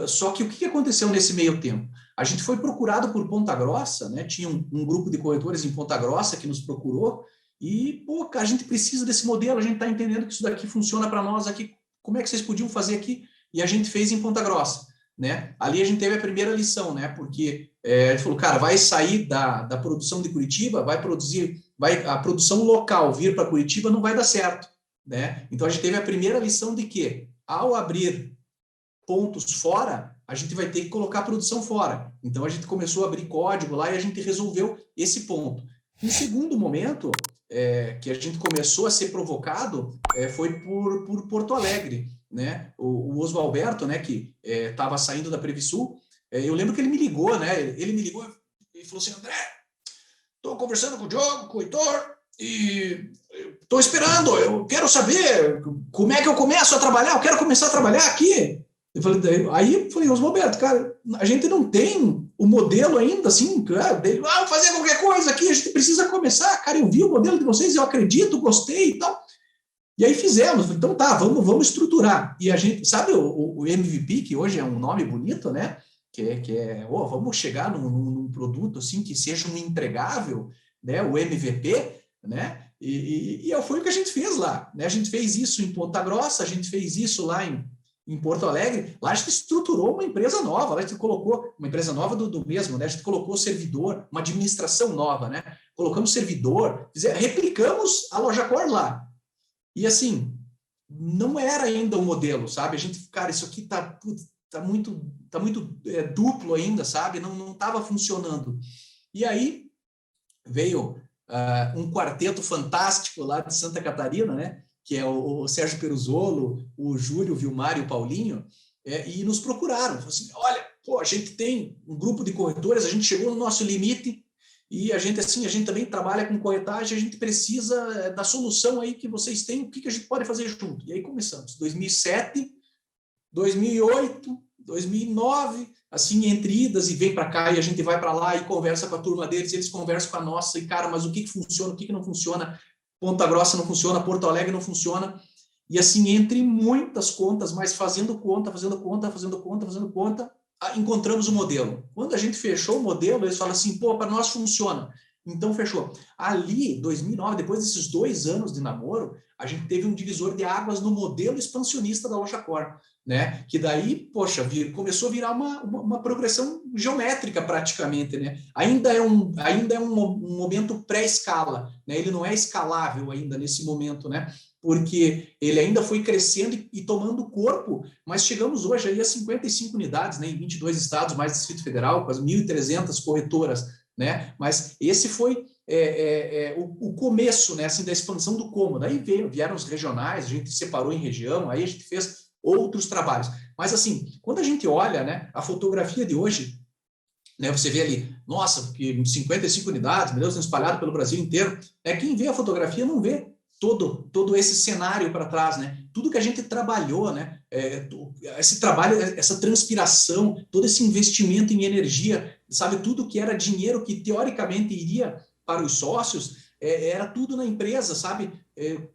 só que o que aconteceu nesse meio tempo? A gente foi procurado por Ponta Grossa, né? Tinha um grupo de corretores em Ponta Grossa que nos procurou e, pô, a gente precisa desse modelo, a gente está entendendo que isso daqui funciona para nós aqui, como é que vocês podiam fazer aqui? E a gente fez em Ponta Grossa. Né? Ali a gente teve a primeira lição, né? Porque a gente falou, cara, vai sair da produção de Curitiba, a produção local vir para Curitiba não vai dar certo, né? Então a gente teve a primeira lição de que, ao abrir pontos fora, a gente vai ter que colocar a produção fora. Então a gente começou a abrir código lá e a gente resolveu esse ponto. Em segundo momento, que a gente começou a ser provocado, foi por Porto Alegre. Né? O Oswaldo Alberto, né, que estava saindo da Previsul, eu lembro que ele me ligou, né? Ele me ligou e falou assim: André, estou conversando com o Diogo, com o Heitor, e estou esperando, eu quero saber como é que eu começo a trabalhar, eu quero começar a trabalhar aqui. Eu falei, Oswaldo Alberto, cara, a gente não tem o modelo ainda, assim, cara, dele, vou fazer qualquer coisa aqui, a gente precisa começar, cara, eu vi o modelo de vocês, eu acredito, gostei e tal. E aí fizemos, então tá, vamos estruturar. E a gente, sabe o MVP, que hoje é um nome bonito, né? Vamos chegar num produto assim que seja um entregável, né? O MVP, né? E foi o que a gente fez lá, né? A gente fez isso em Ponta Grossa, a gente fez isso lá em Porto Alegre. Lá a gente estruturou uma empresa nova, lá a gente colocou uma empresa nova do mesmo, né? A gente colocou servidor, uma administração nova, né? Colocamos servidor, replicamos a Loja Cor lá. E assim, não era ainda o modelo, sabe? A gente, cara, isso aqui tá muito duplo ainda, sabe? Não estava funcionando. E aí veio um quarteto fantástico lá de Santa Catarina, né? Que é o Sérgio Peruzzolo, o Júlio, o Vilmar e o Paulinho, e nos procuraram. Falaram assim, olha, pô, a gente tem um grupo de corretores, a gente chegou no nosso limite, e a gente também trabalha com corretagem, a gente precisa da solução aí que vocês têm, o que a gente pode fazer junto? E aí começamos, 2007, 2008, 2009, assim, entre idas e vem para cá, e a gente vai para lá e conversa com a turma deles, eles conversam com a nossa, e cara, mas o que funciona, o que não funciona? Ponta Grossa não funciona, Porto Alegre não funciona, e assim, entre muitas contas, mas fazendo conta, encontramos o modelo. Quando a gente fechou o modelo, eles falam assim, pô, para nós funciona. Então, fechou. Ali, 2009, depois desses 2 anos de namoro, a gente teve um divisor de águas no modelo expansionista da Loja Cor, né? Que daí, poxa, começou a virar uma progressão geométrica praticamente, né? Ainda é um momento pré-escala, né? Ele não é escalável ainda nesse momento, né? Porque ele ainda foi crescendo e tomando corpo, mas chegamos hoje aí a 55 unidades, né, em 22 estados, mais Distrito Federal, quase 1.300 corretoras, né? Mas esse foi o começo, né, assim, da expansão do cômodo. Aí vieram os regionais, a gente separou em região, aí a gente fez outros trabalhos. Mas assim, quando a gente olha, né, a fotografia de hoje, né, você vê ali, nossa, porque 55 unidades, meu Deus, espalhado pelo Brasil inteiro. Quem vê a fotografia não vê todo esse cenário para trás, né? Tudo que a gente trabalhou, né? Esse trabalho, essa transpiração, todo esse investimento em energia, sabe? Tudo que era dinheiro que teoricamente iria para os sócios, era tudo na empresa, sabe?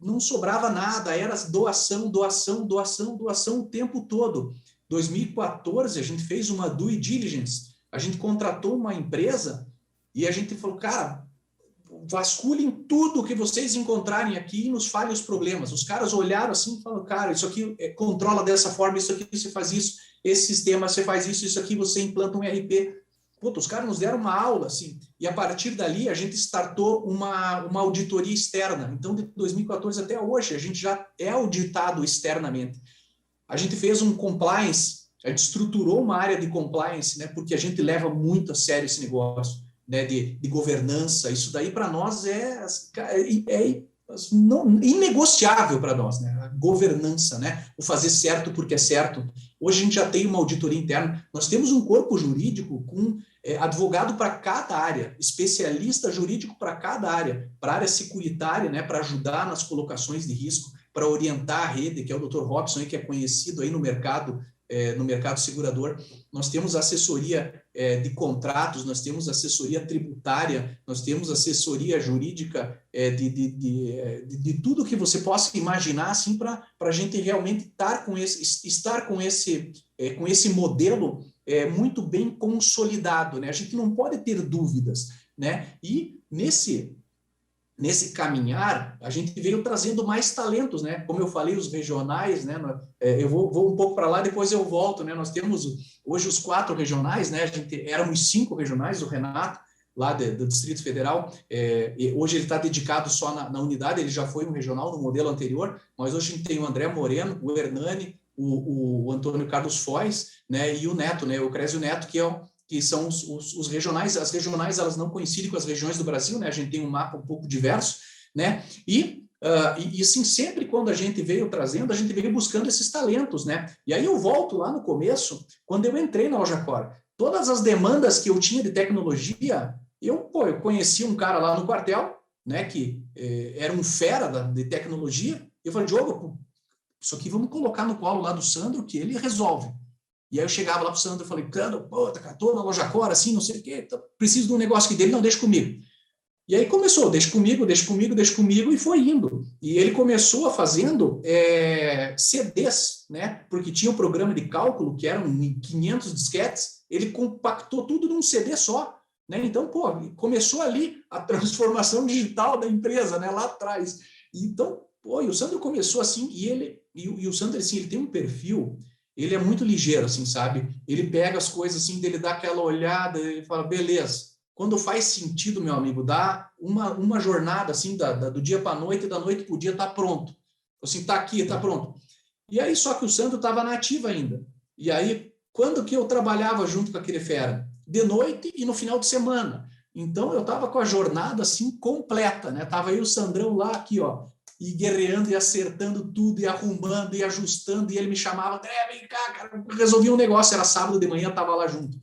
Não sobrava nada, era doação o tempo todo. 2014, a gente fez uma due diligence, a gente contratou uma empresa e a gente falou, cara, vasculhem tudo que vocês encontrarem aqui e nos falem os problemas. Os caras olharam assim e falaram, cara, isso aqui controla dessa forma, isso aqui você faz isso, esse sistema você faz isso, isso aqui você implanta um ERP. Puta, os caras nos deram uma aula, assim, e a partir dali a gente startou uma auditoria externa. Então, de 2014 até hoje, a gente já é auditado externamente. A gente fez um compliance, a gente estruturou uma área de compliance, né, porque a gente leva muito a sério esse negócio, né, de governança. Isso daí para nós é inegociável para nós, né? A governança, né? O fazer certo porque é certo. Hoje a gente já tem uma auditoria interna, nós temos um corpo jurídico com advogado para cada área, especialista jurídico para cada área, para a área securitária, né? Para ajudar nas colocações de risco, para orientar a rede, que é o Dr. Robson, que é conhecido aí no mercado segurador. Nós temos assessoria de contratos, nós temos assessoria tributária, nós temos assessoria jurídica de tudo que você possa imaginar, assim, para a gente realmente estar com esse modelo muito bem consolidado, né? A gente não pode ter dúvidas, né? E nesse caminhar, a gente veio trazendo mais talentos, né? Como eu falei, os regionais, né? Eu vou um pouco para lá, depois eu volto, né? Nós temos hoje os 4 regionais, né? Éramos 5 regionais, o Renato, lá do Distrito Federal, e hoje ele está dedicado só na unidade, ele já foi um regional no modelo anterior, mas hoje a gente tem o André Moreno, o Hernani, o Antônio Carlos Foz, né? E o Neto, né? O Crésio Neto, que são os regionais. As regionais, elas não coincidem com as regiões do Brasil, né? A gente tem um mapa um pouco diverso, né? E assim, sempre quando a gente veio trazendo, a gente veio buscando esses talentos, né? E aí eu volto lá no começo, quando eu entrei na Lojacor, todas as demandas que eu tinha de tecnologia, eu conheci um cara lá no quartel, né? Que era um fera de tecnologia. Eu falei, Diogo, isso aqui vamos colocar no colo lá do Sandro, que ele resolve. E aí eu chegava lá pro Sandro e falei, Sandro, tô na Lojacor, assim, não sei o quê, preciso de um negócio aqui dele, não, deixa comigo. E aí começou, deixa comigo, e foi indo. E ele começou fazendo CDs, né? Porque tinha um programa de cálculo, que eram 500 disquetes, ele compactou tudo num CD só, né? Então, começou ali a transformação digital da empresa, né? Lá atrás. Então, e o Sandro começou assim, e o Sandro, assim, ele tem um perfil, ele é muito ligeiro, assim, sabe? Ele pega as coisas, assim, dele dá aquela olhada, ele fala, beleza. Quando faz sentido, meu amigo, dá uma jornada, assim, do dia para a noite, e da noite para o dia, tá pronto. Assim, tá aqui, tá pronto. E aí, só que o Sandro estava na ativa ainda. E aí, quando que eu trabalhava junto com aquele fera? De noite e no final de semana. Então, eu estava com a jornada, assim, completa, né? Tava aí o Sandrão lá, aqui, ó, e guerreando e acertando tudo, e arrumando, e ajustando, e ele me chamava, André, vem cá, cara, resolvi um negócio, era sábado de manhã, estava lá junto.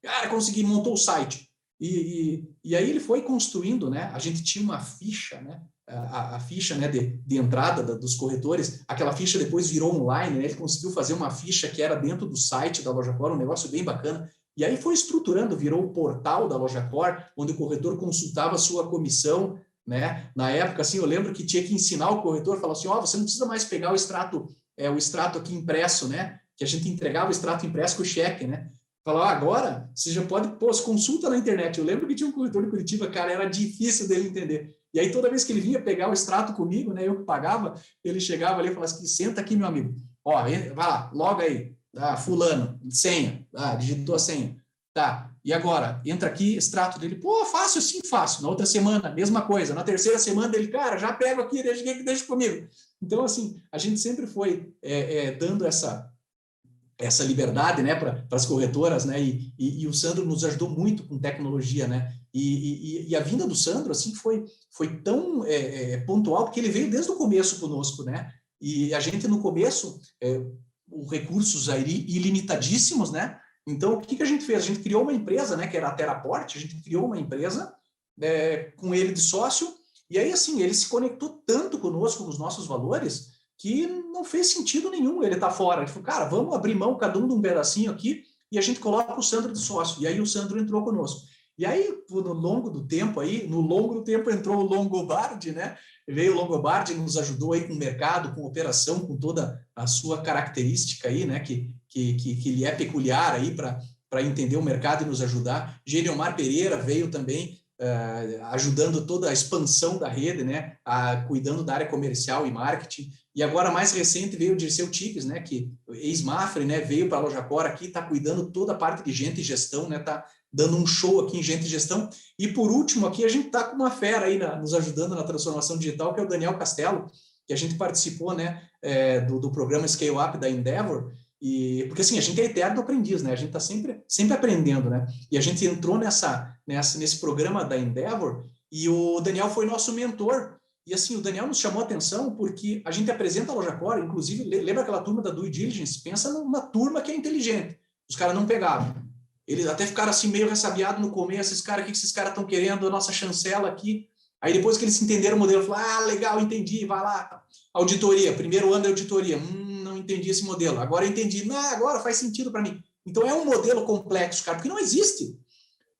Cara, consegui, montou o site. E aí ele foi construindo, né? A gente tinha uma ficha, né? A ficha, né, de entrada dos corretores, aquela ficha depois virou online, né? Ele conseguiu fazer uma ficha que era dentro do site da Lojacor, um negócio bem bacana. E aí foi estruturando, virou o portal da Lojacor, onde o corretor consultava a sua comissão, né? Na época, assim, eu lembro que tinha que ensinar o corretor, falar assim, você não precisa mais pegar o extrato aqui impresso, né? Que a gente entregava o extrato impresso com o cheque, né? Falar, agora você já pode consulta na internet. Eu lembro que tinha um corretor de Curitiba, cara, era difícil dele entender. E aí toda vez que ele vinha pegar o extrato comigo, né, eu que pagava, ele chegava ali e falava assim, senta aqui, meu amigo. Vai lá, loga aí, fulano, senha, digitou a senha. Tá, e agora? Entra aqui, extrato dele. Fácil, sim, fácil. Na outra semana, mesma coisa. Na terceira semana, ele, cara, já pego aqui, deixa comigo. Então, assim, a gente sempre foi dando essa liberdade, né, para as corretoras, né, e o Sandro nos ajudou muito com tecnologia, né, e a vinda do Sandro, assim, foi tão pontual, porque ele veio desde o começo conosco, né, e a gente no começo, os recursos ilimitadíssimos, né, então o que a gente fez? A gente criou uma empresa, né, que era a Terraporte, a gente criou uma empresa com ele de sócio, e aí, assim, ele se conectou tanto conosco, com os nossos valores, que não fez sentido nenhum ele estar fora. Ele falou, cara, vamos abrir mão cada um de um pedacinho aqui e a gente coloca o Sandro de sócio. E aí o Sandro entrou conosco. E aí, no longo do tempo entrou o Longobardi, né? Veio o Longobardi, nos ajudou aí com o mercado, com operação, com toda a sua característica aí, né? Que lhe é peculiar aí para entender o mercado e nos ajudar. Geniomar Pereira veio também ajudando toda a expansão da rede, né? Cuidando da área comercial e marketing. E agora, mais recente, veio o Dirceu Tipes, né? Que ex-Mafre, né? Veio para a Lojacor aqui, está cuidando toda a parte de gente e gestão, né? Está dando um show aqui em gente e gestão. E por último, aqui a gente está com uma fera aí nos ajudando na transformação digital, que é o Daniel Castelo, que a gente participou, né? Do programa Scale Up da Endeavor. Porque assim, a gente é eterno aprendiz, né? A gente está sempre aprendendo, né? E a gente entrou nesse programa da Endeavor e o Daniel foi nosso mentor. E assim, o Daniel nos chamou a atenção porque a gente apresenta a Lojacor, inclusive, lembra aquela turma da Due Diligence? Pensa numa turma que é inteligente. Os caras não pegavam. Eles até ficaram assim meio ressabiados no começo, o que esses caras estão querendo, a nossa chancela aqui. Aí depois que eles entenderam o modelo, falaram, legal, entendi, vai lá. Auditoria, primeiro ano de auditoria, não entendi esse modelo. Agora eu entendi, agora faz sentido para mim. Então é um modelo complexo, cara, porque não existe.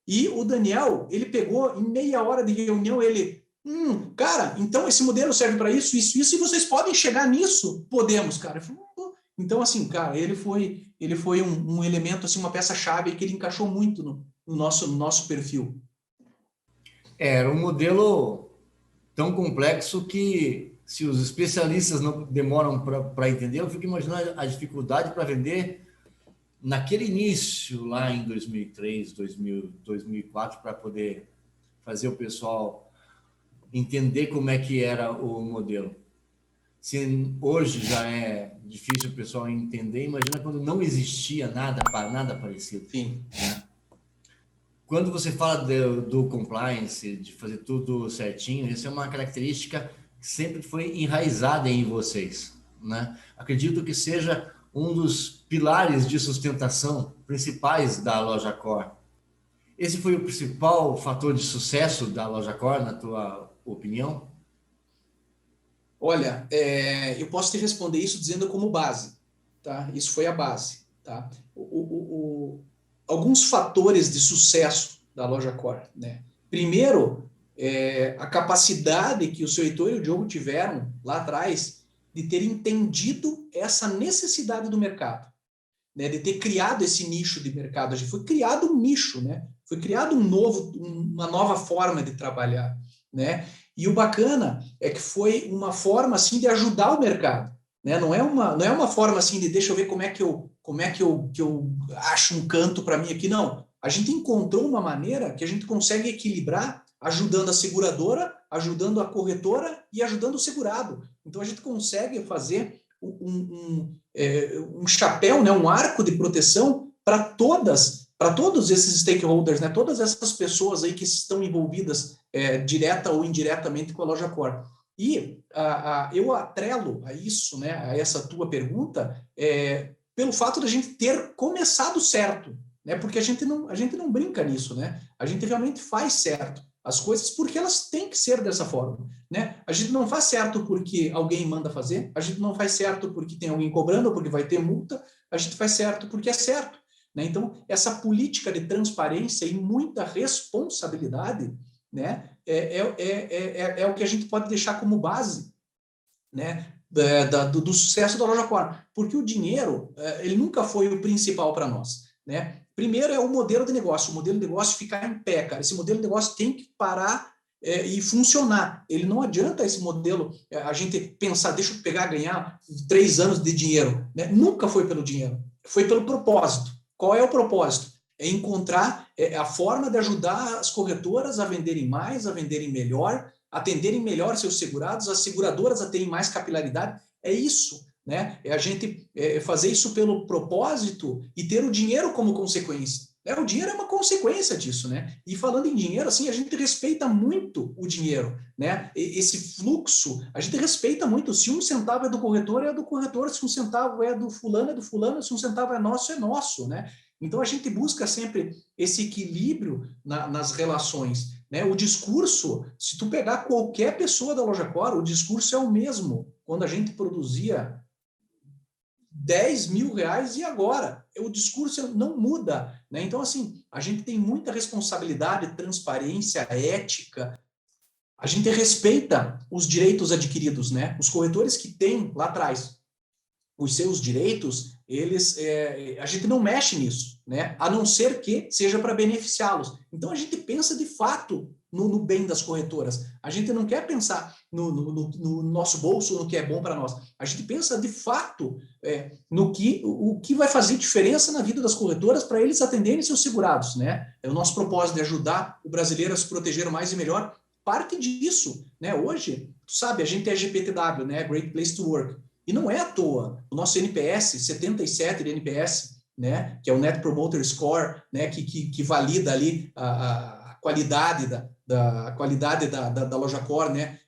E o Daniel, ele pegou em meia hora de reunião, cara, então esse modelo serve para isso, e vocês podem chegar nisso? Podemos, cara. Então, assim, cara, ele foi um elemento, assim, uma peça-chave que ele encaixou muito no nosso perfil. Era um modelo tão complexo que, se os especialistas não demoram para entender, eu fico imaginando a dificuldade para vender naquele início, lá em 2003, 2004, para poder fazer o pessoal entender como é que era o modelo. Se hoje já é difícil o pessoal entender, imagina quando não existia nada parecido. Sim. Né? Quando você fala do compliance, de fazer tudo certinho, isso é uma característica que sempre foi enraizada em vocês. Né? Acredito que seja um dos pilares de sustentação principais da Lojacor. Esse foi o principal fator de sucesso da Lojacor, na tua opinião? Olha, eu posso te responder isso dizendo como base, tá? Isso foi a base, tá? Alguns fatores de sucesso da Lojacor, né? Primeiro, a capacidade que o seu Heitor e o Diogo tiveram lá atrás de ter entendido essa necessidade do mercado, né? De ter criado esse nicho de mercado. A gente foi criado um nicho, né? Foi criado uma nova forma de trabalhar, né? E o bacana é que foi uma forma assim de ajudar o mercado, né? Não é uma forma assim de deixa eu ver como é que eu acho um canto para mim aqui, não. A gente encontrou uma maneira que a gente consegue equilibrar, ajudando a seguradora, ajudando a corretora e ajudando o segurado. Então a gente consegue fazer um chapéu, né, um arco de proteção para todos esses stakeholders, né, todas essas pessoas aí que estão envolvidas direta ou indiretamente com a Lojacor. E eu atrelo a isso, né, a essa tua pergunta, pelo fato de a gente ter começado certo, né, porque a gente não brinca nisso, né, a gente realmente faz certo as coisas porque elas têm que ser dessa forma, né? A gente não faz certo porque alguém manda fazer, a gente não faz certo porque tem alguém cobrando ou porque vai ter multa, a gente faz certo porque é certo, né? Então, essa política de transparência e muita responsabilidade, né, é o que a gente pode deixar como base, né, do sucesso da Lojacor, porque o dinheiro, ele nunca foi o principal para nós, né? Primeiro é o modelo de negócio, o modelo de negócio ficar em pé, cara. Esse modelo de negócio tem que parar e funcionar. Ele não adianta esse modelo, a gente pensar, deixa eu pegar, ganhar 3 anos de dinheiro, né? Nunca foi pelo dinheiro, foi pelo propósito. Qual é o propósito? É encontrar a forma de ajudar as corretoras a venderem mais, a venderem melhor, atenderem melhor seus segurados, as seguradoras a terem mais capilaridade. É isso, né? É a gente fazer isso pelo propósito e ter o dinheiro como consequência. O dinheiro é uma consequência disso, né? E falando em dinheiro, assim, a gente respeita muito o dinheiro, né? Esse fluxo, a gente respeita muito. Se 1 centavo é do corretor, é do corretor. Se 1 centavo é do fulano, é do fulano. Se 1 centavo é nosso, né? Então, a gente busca sempre esse equilíbrio nas relações, né? O discurso, se tu pegar qualquer pessoa da Lojacor, o discurso é o mesmo. Quando a gente produzia R$ 10.000 e agora? O discurso não muda, né? Então, assim, a gente tem muita responsabilidade, transparência, ética, a gente respeita os direitos adquiridos, né? Os corretores que têm lá atrás os seus direitos, a gente não mexe nisso, né? A não ser que seja para beneficiá-los. Então, a gente pensa de fato no bem das corretoras. A gente não quer pensar no nosso bolso, no que é bom para nós. A gente pensa de fato o que vai fazer diferença na vida das corretoras para eles atenderem seus segurados, né? É o nosso propósito de ajudar o brasileiro a se proteger mais e melhor. Parte disso, né? Hoje, tu sabe, a gente é GPTW, né? Great Place to Work. E não é à toa. O nosso NPS, 77 de NPS, né, que é o Net Promoter Score, né, que valida ali a qualidade da loja core, né?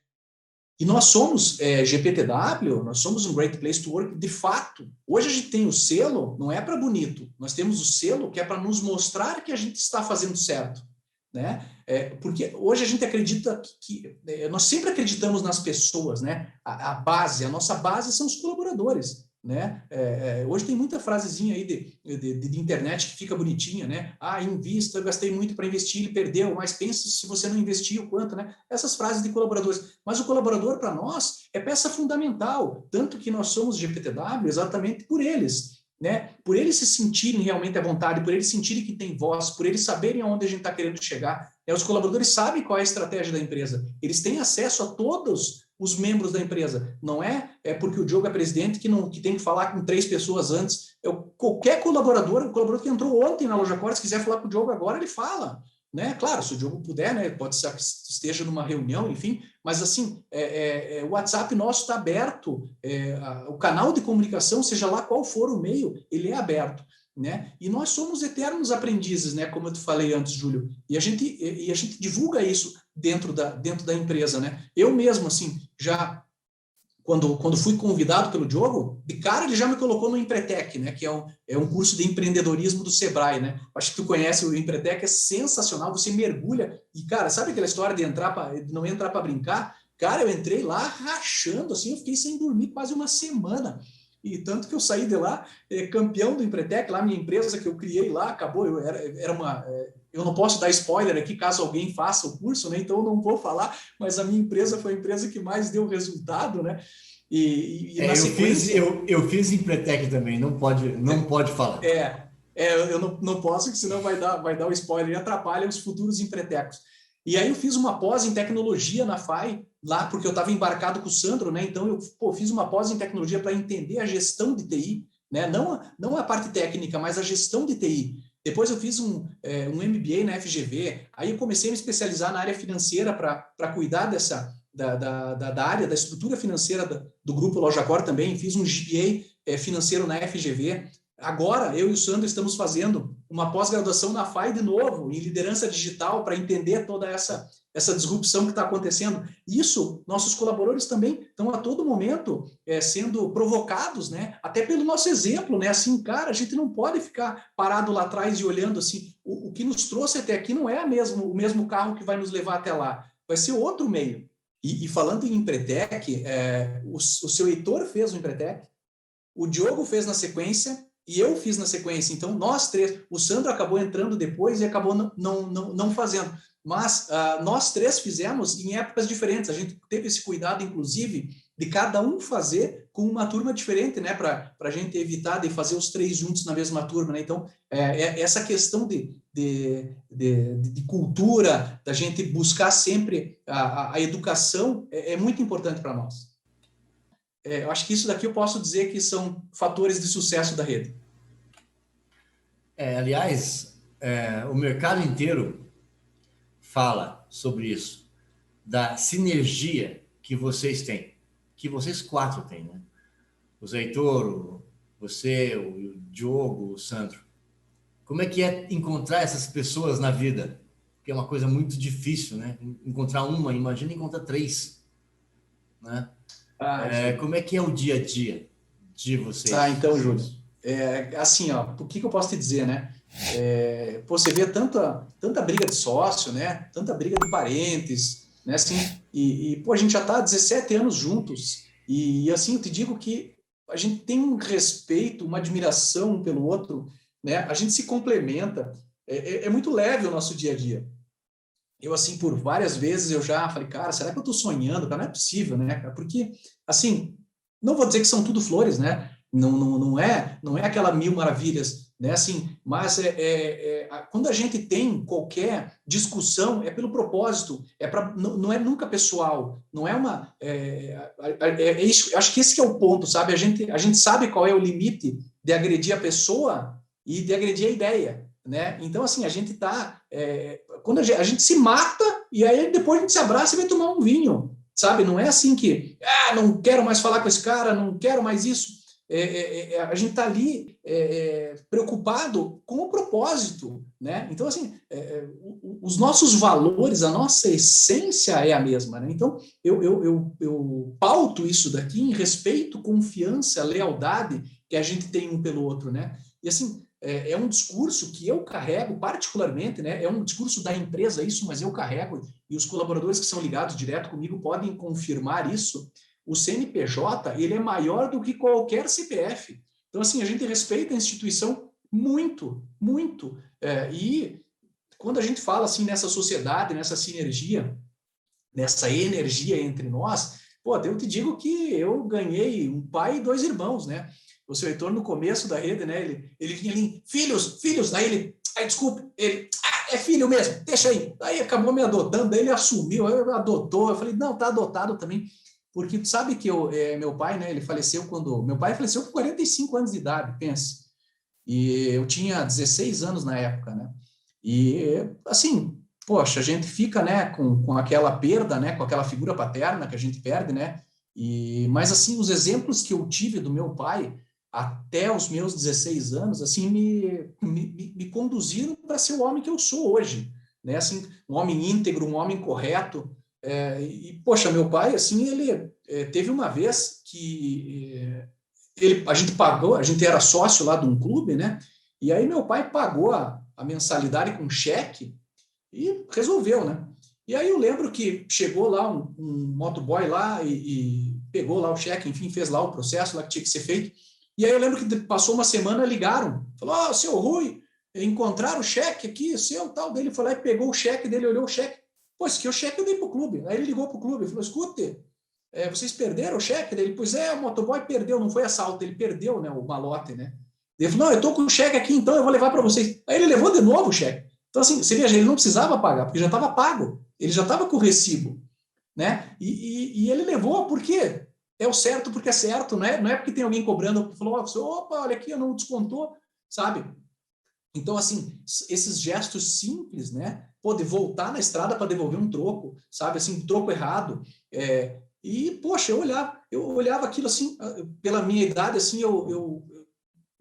E nós somos GPTW, nós somos um Great Place to Work, de fato. Hoje a gente tem o selo, não é para bonito, nós temos o selo que é para nos mostrar que a gente está fazendo certo, né? Porque hoje a gente acredita nós sempre acreditamos nas pessoas, né? A nossa base são os colaboradores, né? Hoje tem muita frasezinha aí de internet que fica bonitinha, né? Invista, eu gastei muito para investir, ele perdeu, mas pense se você não investiu, o quanto, né? Essas frases de colaboradores. Mas o colaborador, para nós, é peça fundamental, tanto que nós somos GPTW exatamente por eles, né? Por eles se sentirem realmente à vontade, por eles sentirem que tem voz, por eles saberem aonde a gente está querendo chegar. Os colaboradores sabem qual é a estratégia da empresa. Eles têm acesso a todos os membros da empresa. Não é porque o Diogo é presidente que tem que falar com 3 pessoas antes. Qualquer colaborador, o colaborador que entrou ontem na Loja Core, se quiser falar com o Diogo agora, ele fala. Né? Claro, se o Diogo puder, né? Pode ser que esteja numa reunião, enfim, mas assim, o WhatsApp nosso está aberto, o canal de comunicação, seja lá qual for o meio, ele é aberto, né? E nós somos eternos aprendizes, né? Como eu te falei antes, Júlio, e a gente divulga isso dentro da empresa, né? Eu mesmo, assim, já quando fui convidado pelo Diogo, de cara ele já me colocou no Empretec, né, que é um curso de empreendedorismo do Sebrae, né? Acho que tu conhece o Empretec, é sensacional, você mergulha e, cara, sabe aquela história de não entrar para brincar? Cara, eu entrei lá rachando, assim, eu fiquei sem dormir quase uma semana. E tanto que eu saí de lá campeão do Empretec, lá minha empresa que eu criei lá, acabou, eu não posso dar spoiler aqui caso alguém faça o curso, né? Então eu não vou falar, mas a minha empresa foi a empresa que mais deu resultado, né? E na sequência... Eu fiz Empretec também, não pode falar. Eu não posso, porque senão vai dar o spoiler e atrapalha os futuros empretecos. E aí eu fiz uma pós em tecnologia na FAI, lá, porque eu estava embarcado com o Sandro, né? Então eu fiz uma pós em tecnologia para entender a gestão de TI, né? Não a parte técnica, mas a gestão de TI. Depois eu fiz um MBA na FGV, aí eu comecei a me especializar na área financeira para cuidar da área, da estrutura financeira do Grupo Loja Core também, fiz um GPA financeiro na FGV. Agora, eu e o Sandro estamos fazendo uma pós-graduação na FAI de novo, em liderança digital, para entender toda essa disrupção que está acontecendo. Isso, nossos colaboradores também estão a todo momento sendo provocados, né? Até pelo nosso exemplo, né? Assim, cara, a gente não pode ficar parado lá atrás e olhando assim, o que nos trouxe até aqui não é o mesmo carro que vai nos levar até lá, vai ser outro meio. E falando em Empretec, o seu Heitor fez o Empretec, o Diogo fez na sequência, e eu fiz na sequência. Então, nós 3, o Sandro acabou entrando depois e acabou não fazendo. Mas nós 3 fizemos em épocas diferentes. A gente teve esse cuidado, inclusive, de cada um fazer com uma turma diferente, né? Para a gente evitar de fazer os 3 juntos na mesma turma, né? Então, essa questão de cultura, da gente buscar sempre a educação, é muito importante para nós. Eu acho que isso daqui eu posso dizer que são fatores de sucesso da rede. Aliás, o mercado inteiro fala sobre isso, da sinergia que vocês têm, que vocês 4 têm, né? O Zé Heitor, você, o Diogo, o Sandro. Como é que é encontrar essas pessoas na vida? Porque é uma coisa muito difícil, né? Encontrar uma, imagina encontrar 3, né? Como é que é o dia a dia de vocês? Então, Júlio, assim, ó, o que eu posso te dizer, né? Você vê tanta briga de sócio, né? Tanta briga de parentes, né? Assim, a gente já está há 17 anos juntos, e assim, eu te digo que a gente tem um respeito, uma admiração um pelo outro, né? A gente se complementa, é muito leve o nosso dia a dia. Eu, assim, por várias vezes eu já falei, cara, será que eu estou sonhando? Cara, não é possível, né, cara? Porque, assim, não vou dizer que são tudo flores, né? Não é aquela mil maravilhas, né? Assim, mas quando a gente tem qualquer discussão, é pelo propósito, não é nunca pessoal, não é uma... isso, acho que esse que é o ponto, sabe? A gente sabe qual é o limite de agredir a pessoa e de agredir a ideia, né? Então, assim, a gente está... quando a gente se mata e aí depois a gente se abraça e vai tomar um vinho, sabe? Não é assim que, não quero mais falar com esse cara, não quero mais isso. A gente está ali preocupado com o propósito, né? Então, assim, os nossos valores, a nossa essência é a mesma, né? Então, eu pauto isso daqui em respeito, confiança, lealdade que a gente tem um pelo outro, né? E, assim, é um discurso que eu carrego particularmente, né? É um discurso da empresa isso, mas eu carrego, e os colaboradores que são ligados direto comigo podem confirmar isso. O CNPJ, ele é maior do que qualquer CPF. Então, assim, a gente respeita a instituição muito, muito. E quando a gente fala, assim, nessa sociedade, nessa sinergia, nessa energia entre nós, pô, eu te digo que eu ganhei um pai e 2 irmãos, né? O seu Heitor, no começo da rede, né? Ele vinha ali, filhos, daí ele, desculpe, ele, é filho mesmo, deixa aí. Aí acabou me adotando, daí ele assumiu, adotou, eu falei, não, tá adotado também. Porque tu sabe que meu pai, né, ele faleceu meu pai faleceu com 45 anos de idade, pensa. E eu tinha 16 anos na época, né? E, assim, poxa, a gente fica, né, com aquela perda, né, com aquela figura paterna que a gente perde, né? Mas, assim, os exemplos que eu tive do meu pai até os meus 16 anos, assim, me conduziram para ser o homem que eu sou hoje, né? Assim, um homem íntegro, um homem correto. Poxa, meu pai, assim, ele teve uma vez que a gente pagou, a gente era sócio lá de um clube, né? E aí meu pai pagou a mensalidade com cheque e resolveu, né? E aí eu lembro que chegou lá um motoboy lá e pegou lá o cheque, enfim, fez lá o processo lá que tinha que ser feito. E aí eu lembro que passou uma semana, ligaram, falou, seu Rui, encontraram o cheque aqui, seu tal, dele foi lá e pegou o cheque dele, olhou o cheque, pô, esse aqui é o cheque eu dei pro clube. Aí ele ligou pro clube e falou, escute, vocês perderam o cheque dele? Pois o motoboy perdeu, não foi assalto, ele perdeu, né, o malote, né? Ele falou, não, eu tô com o cheque aqui, então eu vou levar para vocês. Aí ele levou de novo o cheque. Então, assim, você veja, ele não precisava pagar, porque já estava pago, ele já estava com o recibo, né? E ele levou porque é o certo porque é certo, né? Não é porque tem alguém cobrando, falou, opa, olha aqui, não descontou, sabe? Então, assim, esses gestos simples, né? Pode voltar na estrada para devolver um troco, sabe? Assim, um troco errado. E, poxa, eu olhava aquilo assim, pela minha idade, assim, eu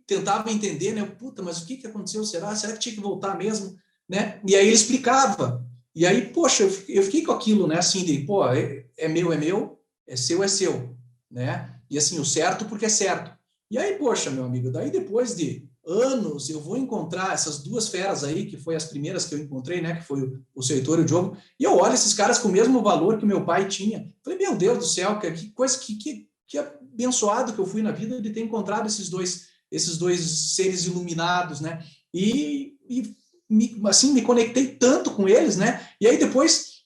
tentava entender, né? Puta, mas o que aconteceu? Será que tinha que voltar mesmo? Né? E aí ele explicava. E aí, poxa, eu fiquei com aquilo, né? Assim, de, pô, é meu, é seu, né? E assim, o certo porque é certo. E aí, poxa, meu amigo, daí depois de anos eu vou encontrar essas 2 feras aí, que foi as primeiras que eu encontrei, né? Que foi o seu Heitor e o Diogo, e eu olho esses caras com o mesmo valor que o meu pai tinha. Falei, meu Deus do céu, que coisa, que abençoado que eu fui na vida de ter encontrado esses dois seres iluminados, né? Assim, me conectei tanto com eles, né? E aí depois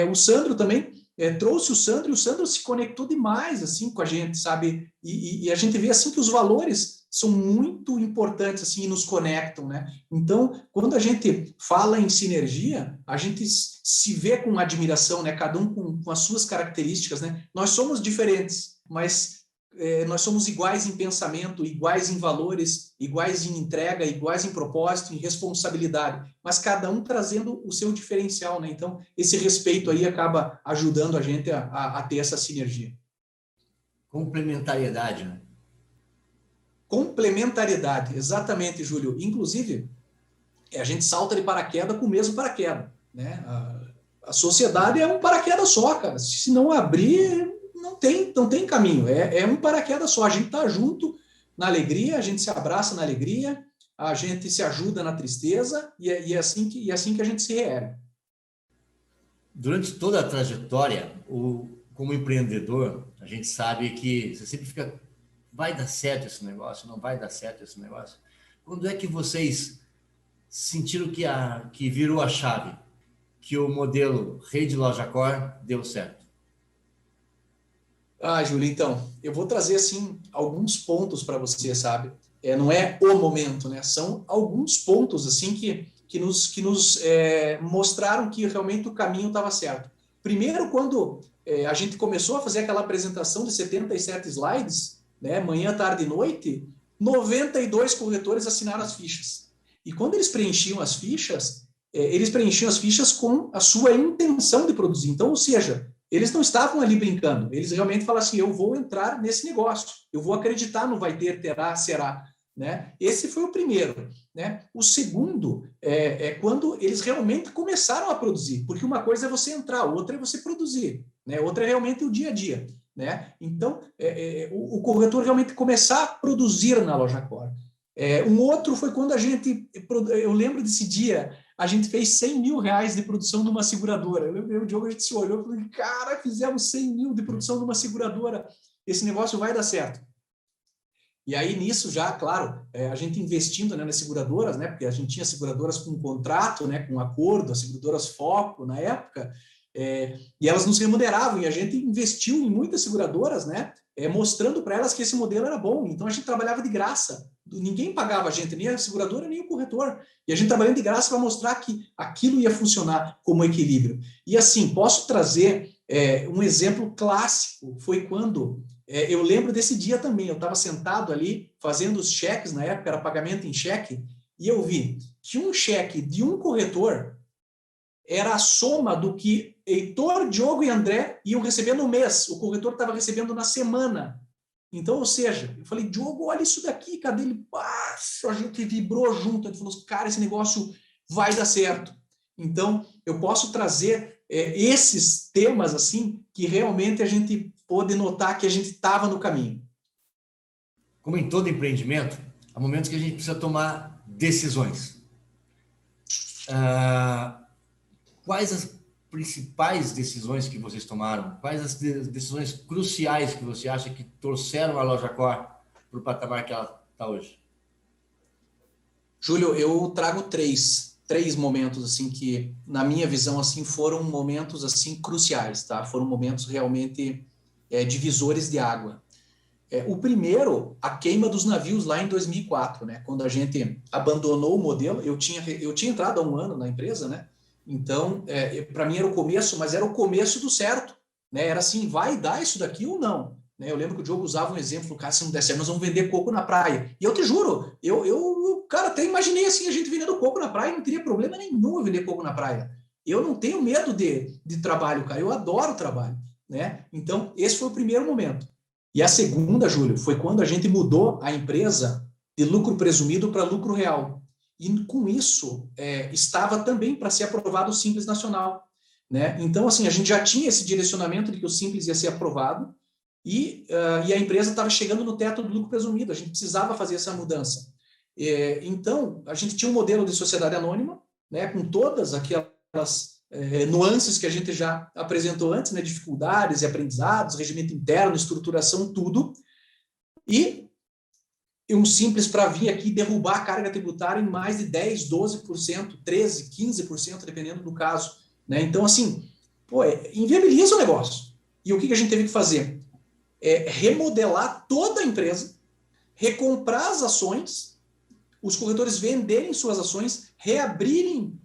o Sandro também trouxe o Sandro, e o Sandro se conectou demais, assim, com a gente, sabe? E a gente vê, assim, que os valores são muito importantes, assim, e nos conectam, né? Então, quando a gente fala em sinergia, a gente se vê com admiração, né? Cada um com as suas características, né? Nós somos diferentes, mas nós somos iguais em pensamento, iguais em valores, iguais em entrega, iguais em propósito, em responsabilidade, mas cada um trazendo o seu diferencial, né? Então, esse respeito aí acaba ajudando a gente a ter essa sinergia. Complementariedade, né? Complementariedade, exatamente, Júlio. Inclusive, a gente salta de paraquedas com o mesmo paraquedas, né? A sociedade é um paraquedas só, cara. Se não abrir, não tem caminho. É um paraquedas só. A gente está junto na alegria, a gente se abraça na alegria, a gente se ajuda na tristeza e é assim que a gente se reergue. Durante toda a trajetória, como empreendedor, a gente sabe que você sempre vai dar certo esse negócio, não vai dar certo esse negócio? Quando é que vocês sentiram que virou a chave, que o modelo Rede LojaCore deu certo? Júlio, então, eu vou trazer, assim, alguns pontos para você, sabe? Não é o momento, né? São alguns pontos, assim, que nos mostraram que realmente o caminho estava certo. Primeiro, quando a gente começou a fazer aquela apresentação de 77 slides, né? Manhã, tarde e noite, 92 corretores assinaram as fichas. E quando eles preenchiam as fichas com a sua intenção de produzir. Então, ou seja, eles não estavam ali brincando, eles realmente falam assim, eu vou entrar nesse negócio, eu vou acreditar no vai ter, terá, será. Né? Esse foi o primeiro. Né? O segundo é quando eles realmente começaram a produzir, porque uma coisa é você entrar, outra é você produzir, né? Outra é realmente o dia a dia. Né? Então, o corretor realmente começar a produzir na LojaCore. Um outro foi quando eu lembro desse dia, a gente fez 100 mil reais de produção numa seguradora. Eu lembro, o Diogo, a gente se olhou e falou, cara, fizemos 100 mil de produção numa seguradora, esse negócio vai dar certo. E aí, nisso já, claro, a gente investindo, né, nas seguradoras, né, porque a gente tinha seguradoras com contrato, né, com acordo, as seguradoras Foco, na época, e elas nos remuneravam, e a gente investiu em muitas seguradoras, né, mostrando para elas que esse modelo era bom. Então, a gente trabalhava de graça. Ninguém pagava a gente, nem a seguradora, nem o corretor. E a gente trabalhando de graça para mostrar que aquilo ia funcionar como equilíbrio. E assim, posso trazer um exemplo clássico, foi quando eu lembro desse dia também, eu estava sentado ali, fazendo os cheques, na época era pagamento em cheque, e eu vi que um cheque de um corretor era a soma do que Heitor, Diogo e André iam receber no mês, o corretor estava recebendo na semana. Então, ou seja, eu falei, Diogo, olha isso daqui, cadê ele? A gente vibrou junto, a gente falou, cara, esse negócio vai dar certo. Então, eu posso trazer esses temas, assim, que realmente a gente pôde notar que a gente estava no caminho. Como em todo empreendimento, há momentos que a gente precisa tomar decisões. Quais as principais decisões que vocês tomaram? Quais as decisões cruciais que você acha que trouxeram a LojaCore para o patamar que ela está hoje? Júlio, eu trago três momentos assim que, na minha visão, assim foram momentos assim cruciais, tá? Foram momentos realmente divisores de água. O primeiro, a queima dos navios lá em 2004, né? Quando a gente abandonou o modelo, eu tinha entrado há um ano na empresa, né? Então, para mim era o começo, mas era o começo do certo, né? Era assim, vai dar isso daqui ou não? Né? Eu lembro que o Diogo usava um exemplo, cara, se não der certo, nós vamos vender coco na praia. E eu te juro, cara, até imaginei assim, a gente vendendo coco na praia, não teria problema nenhum vender coco na praia. Eu não tenho medo de trabalho, cara, eu adoro trabalho, né? Então, esse foi o primeiro momento. E a segunda, Júlio, foi quando a gente mudou a empresa de lucro presumido para lucro real. E com isso, estava também para ser aprovado o Simples Nacional. Né? Então, assim, a gente já tinha esse direcionamento de que o Simples ia ser aprovado e a empresa estava chegando no teto do lucro presumido. A gente precisava fazer essa mudança. Então, a gente tinha um modelo de sociedade anônima, né, com todas aquelas nuances que a gente já apresentou antes, né, dificuldades e aprendizados, regimento interno, estruturação, tudo, e um Simples para vir aqui derrubar a carga tributária em mais de 10%, 12%, 13%, 15%, dependendo do caso. Né? Então, assim, inviabiliza o negócio. E o que a gente teve que fazer? Remodelar toda a empresa, recomprar as ações, os corretores venderem suas ações, reabrirem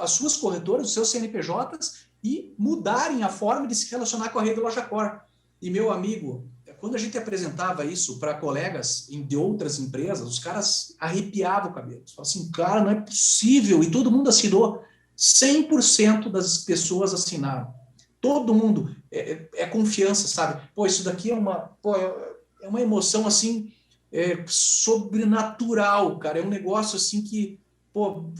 as suas corretoras, os seus CNPJs e mudarem a forma de se relacionar com a rede LojaCore. E, meu amigo, quando a gente apresentava isso para colegas de outras empresas, os caras arrepiavam o cabelo. Falavam assim, cara, não é possível. E todo mundo assinou. 100% das pessoas assinaram. Todo mundo. É confiança, sabe? Isso daqui é uma emoção, assim, sobrenatural, cara. É um negócio, assim, que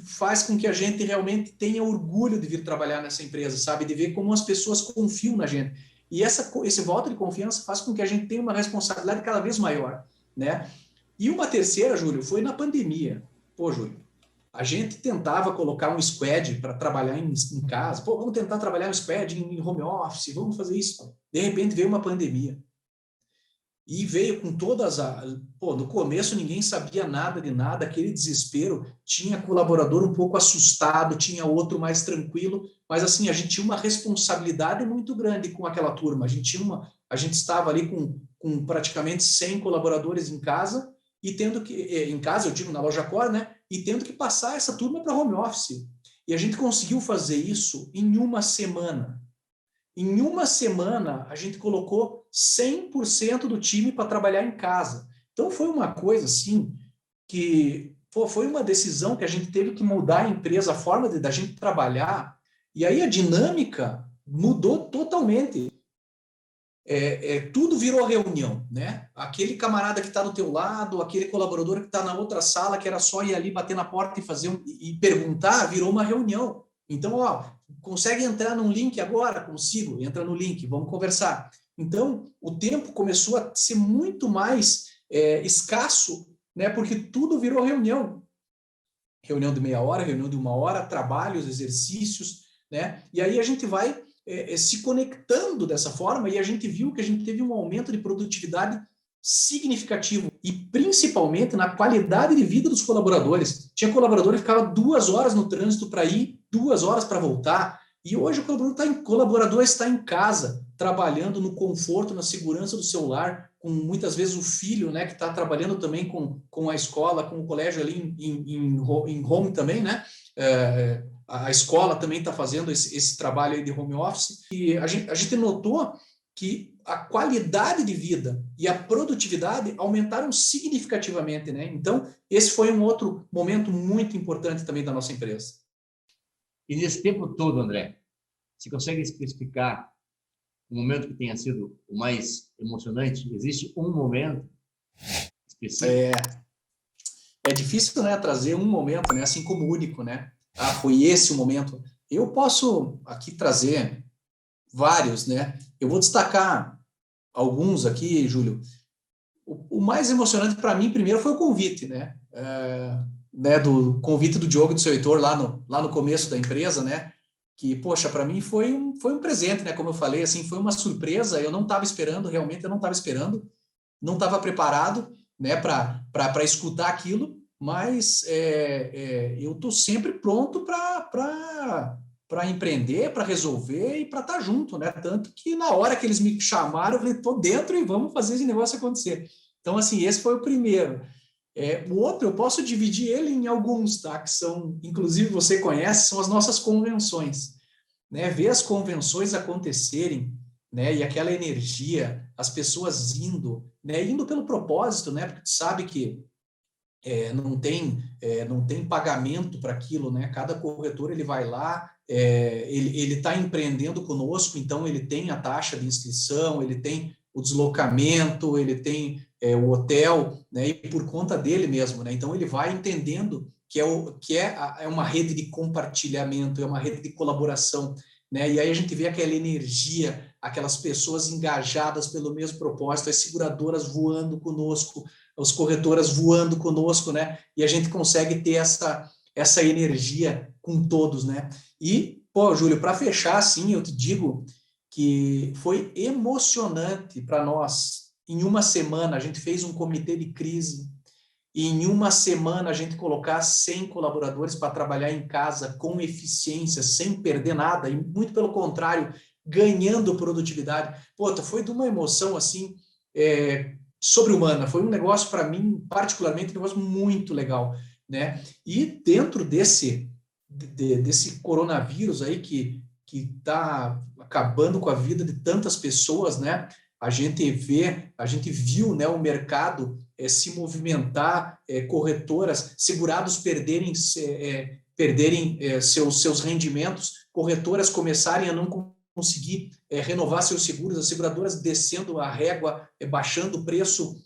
faz com que a gente realmente tenha orgulho de vir trabalhar nessa empresa, sabe? De ver como as pessoas confiam na gente. E esse voto de confiança faz com que a gente tenha uma responsabilidade cada vez maior, né? E uma terceira, Júlio, foi na pandemia. Júlio, a gente tentava colocar um squad para trabalhar em casa. Vamos tentar trabalhar um squad em home office, vamos fazer isso. De repente veio uma pandemia. e veio com todas no começo ninguém sabia nada de nada, aquele desespero, tinha colaborador um pouco assustado, tinha outro mais tranquilo, mas assim, a gente tinha uma responsabilidade muito grande com aquela turma, a gente estava ali com praticamente 100 colaboradores em casa, e tendo que, em casa, eu digo na loja Core, né, e tendo que passar essa turma para home office, e a gente conseguiu fazer isso em uma semana. Em uma semana, a gente colocou 100% do time para trabalhar em casa. Então, foi uma coisa assim que foi uma decisão que a gente teve que mudar a empresa, a forma da gente trabalhar, e aí a dinâmica mudou totalmente. Tudo virou reunião, né? Aquele camarada que está do teu lado, aquele colaborador que está na outra sala, que era só ir ali bater na porta e fazer e perguntar, virou uma reunião. Então, ó, consegue entrar num link agora? Consigo, entra no link, vamos conversar. Então, o tempo começou a ser muito mais escasso, né? Porque tudo virou reunião. Reunião de meia hora, reunião de 1 hora, trabalhos, exercícios, né? E aí a gente vai se conectando dessa forma, e a gente viu que a gente teve um aumento de produtividade significativo, e principalmente na qualidade de vida dos colaboradores. Tinha colaborador que ficava 2 horas no trânsito para ir, 2 horas para voltar, e hoje o colaborador está em casa, trabalhando no conforto, na segurança do seu lar, com muitas vezes o filho, né, que está trabalhando também com a escola, com o colégio ali em home também, né? A escola também está fazendo esse trabalho aí de home office, e a gente notou que a qualidade de vida e a produtividade aumentaram significativamente, né? Então, esse foi um outro momento muito importante também da nossa empresa. E nesse tempo todo, André, você consegue especificar um momento que tenha sido o mais emocionante? Existe um momento específico? É difícil, né, trazer um momento, né, assim como único, né? Foi esse o momento. Eu posso aqui trazer vários, né? Eu vou destacar alguns aqui, Júlio. O mais emocionante para mim, primeiro, foi o convite, né? Do convite do Diogo e do seu Heitor lá no começo da empresa, né? Que, poxa, para mim foi um presente, né? Como eu falei, assim, foi uma surpresa. Eu não estava esperando, realmente eu não estava esperando, não estava preparado, né, para escutar aquilo, mas eu estou sempre pronto para empreender, para resolver e para estar junto, né? Tanto que na hora que eles me chamaram, eu falei, estou dentro e vamos fazer esse negócio acontecer. Então, assim, esse foi o primeiro. O outro, eu posso dividir ele em alguns, tá? Que são, inclusive você conhece, são as nossas convenções, né? Ver as convenções acontecerem, né? E aquela energia, as pessoas indo, né? Indo pelo propósito, né? Porque tu sabe que não tem pagamento para aquilo, né? Cada corretor ele vai lá, ele está empreendendo conosco, então ele tem a taxa de inscrição, ele tem o deslocamento, ele tem o hotel, né? E por conta dele mesmo, né? Então ele vai entendendo que é uma rede de compartilhamento, é uma rede de colaboração, né? E aí a gente vê aquela energia, aquelas pessoas engajadas pelo mesmo propósito, as seguradoras voando conosco, as corretoras voando conosco, né? E a gente consegue ter essa energia com todos, né? E, pô, Júlio, para fechar, assim, eu te digo que foi emocionante para nós. Em uma semana, a gente fez um comitê de crise, e em uma semana a gente colocar 100 colaboradores para trabalhar em casa com eficiência, sem perder nada, e muito pelo contrário, ganhando produtividade. Pô, foi de uma emoção, assim, sobre-humana. Foi um negócio, para mim, particularmente, um negócio muito legal, né? E dentro desse coronavírus aí que está acabando com a vida de tantas pessoas, né? A gente viu, né, o mercado se movimentar, corretoras, segurados perderem seus rendimentos, corretoras começarem a não conseguir renovar seus seguros, as seguradoras descendo a régua, baixando o preço,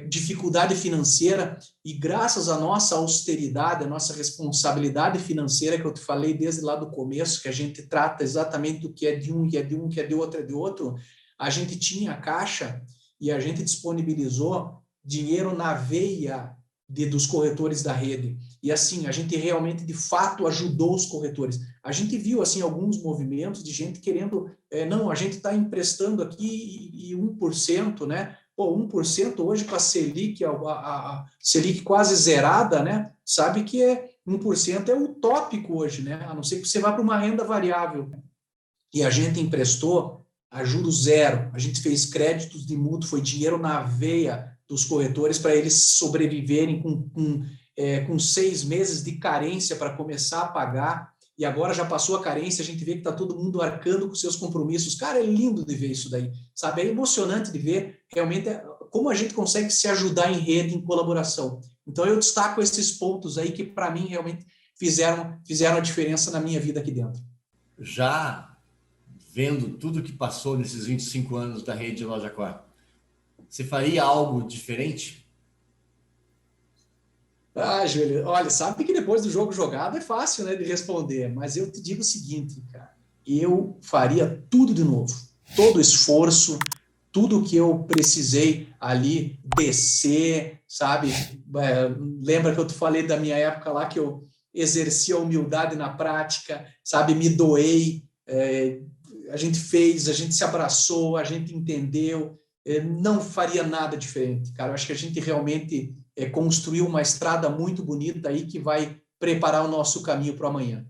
dificuldade financeira, e graças à nossa austeridade, à nossa responsabilidade financeira, que eu te falei desde lá do começo, que a gente trata exatamente do que é de um, que é de um, que é de outro, a gente tinha caixa e a gente disponibilizou dinheiro na veia dos corretores da rede. E assim, a gente realmente, de fato, ajudou os corretores. A gente viu, assim, alguns movimentos de gente querendo, não, a gente está emprestando aqui e 1%, né? Pô, 1% hoje com a Selic, a Selic quase zerada, né? Sabe que 1% é utópico hoje, né? A não ser que você vá para uma renda variável. E a gente emprestou a juros zero, a gente fez créditos de mútuo, foi dinheiro na veia dos corretores para eles sobreviverem com 6 meses de carência para começar a pagar, e agora já passou a carência, a gente vê que está todo mundo arcando com seus compromissos. Cara, é lindo de ver isso daí, sabe? É emocionante de ver realmente como a gente consegue se ajudar em rede, em colaboração. Então, eu destaco esses pontos aí que, para mim, realmente fizeram a diferença na minha vida aqui dentro. Já vendo tudo que passou nesses 25 anos da rede LojaCor, você faria algo diferente? Ah, Júlio, olha, sabe que depois do jogo jogado é fácil, né, de responder, mas eu te digo o seguinte, cara, eu faria tudo de novo, todo o esforço, tudo que eu precisei ali descer, sabe? Lembra que eu te falei da minha época lá que eu exerci a humildade na prática, sabe? Me doei, a gente fez, a gente se abraçou, a gente entendeu, não faria nada diferente, cara. Eu acho que a gente realmente construiu uma estrada muito bonita aí que vai preparar o nosso caminho para o amanhã.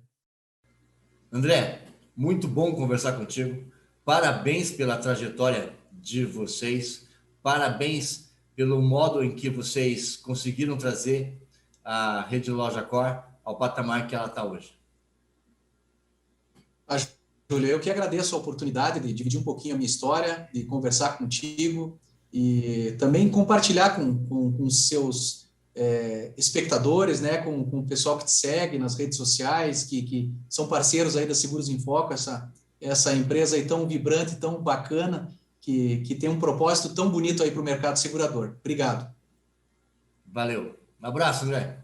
André, muito bom conversar contigo. Parabéns pela trajetória de vocês. Parabéns pelo modo em que vocês conseguiram trazer a rede LojaCor ao patamar que ela está hoje. Júlio, eu que agradeço a oportunidade de dividir um pouquinho a minha história, de conversar contigo e também compartilhar com seus espectadores, né, com o pessoal que te segue nas redes sociais, que são parceiros aí da Seguros em Foco, essa empresa aí tão vibrante, tão bacana, que tem um propósito tão bonito aí para o mercado segurador. Obrigado. Valeu. Um abraço, André.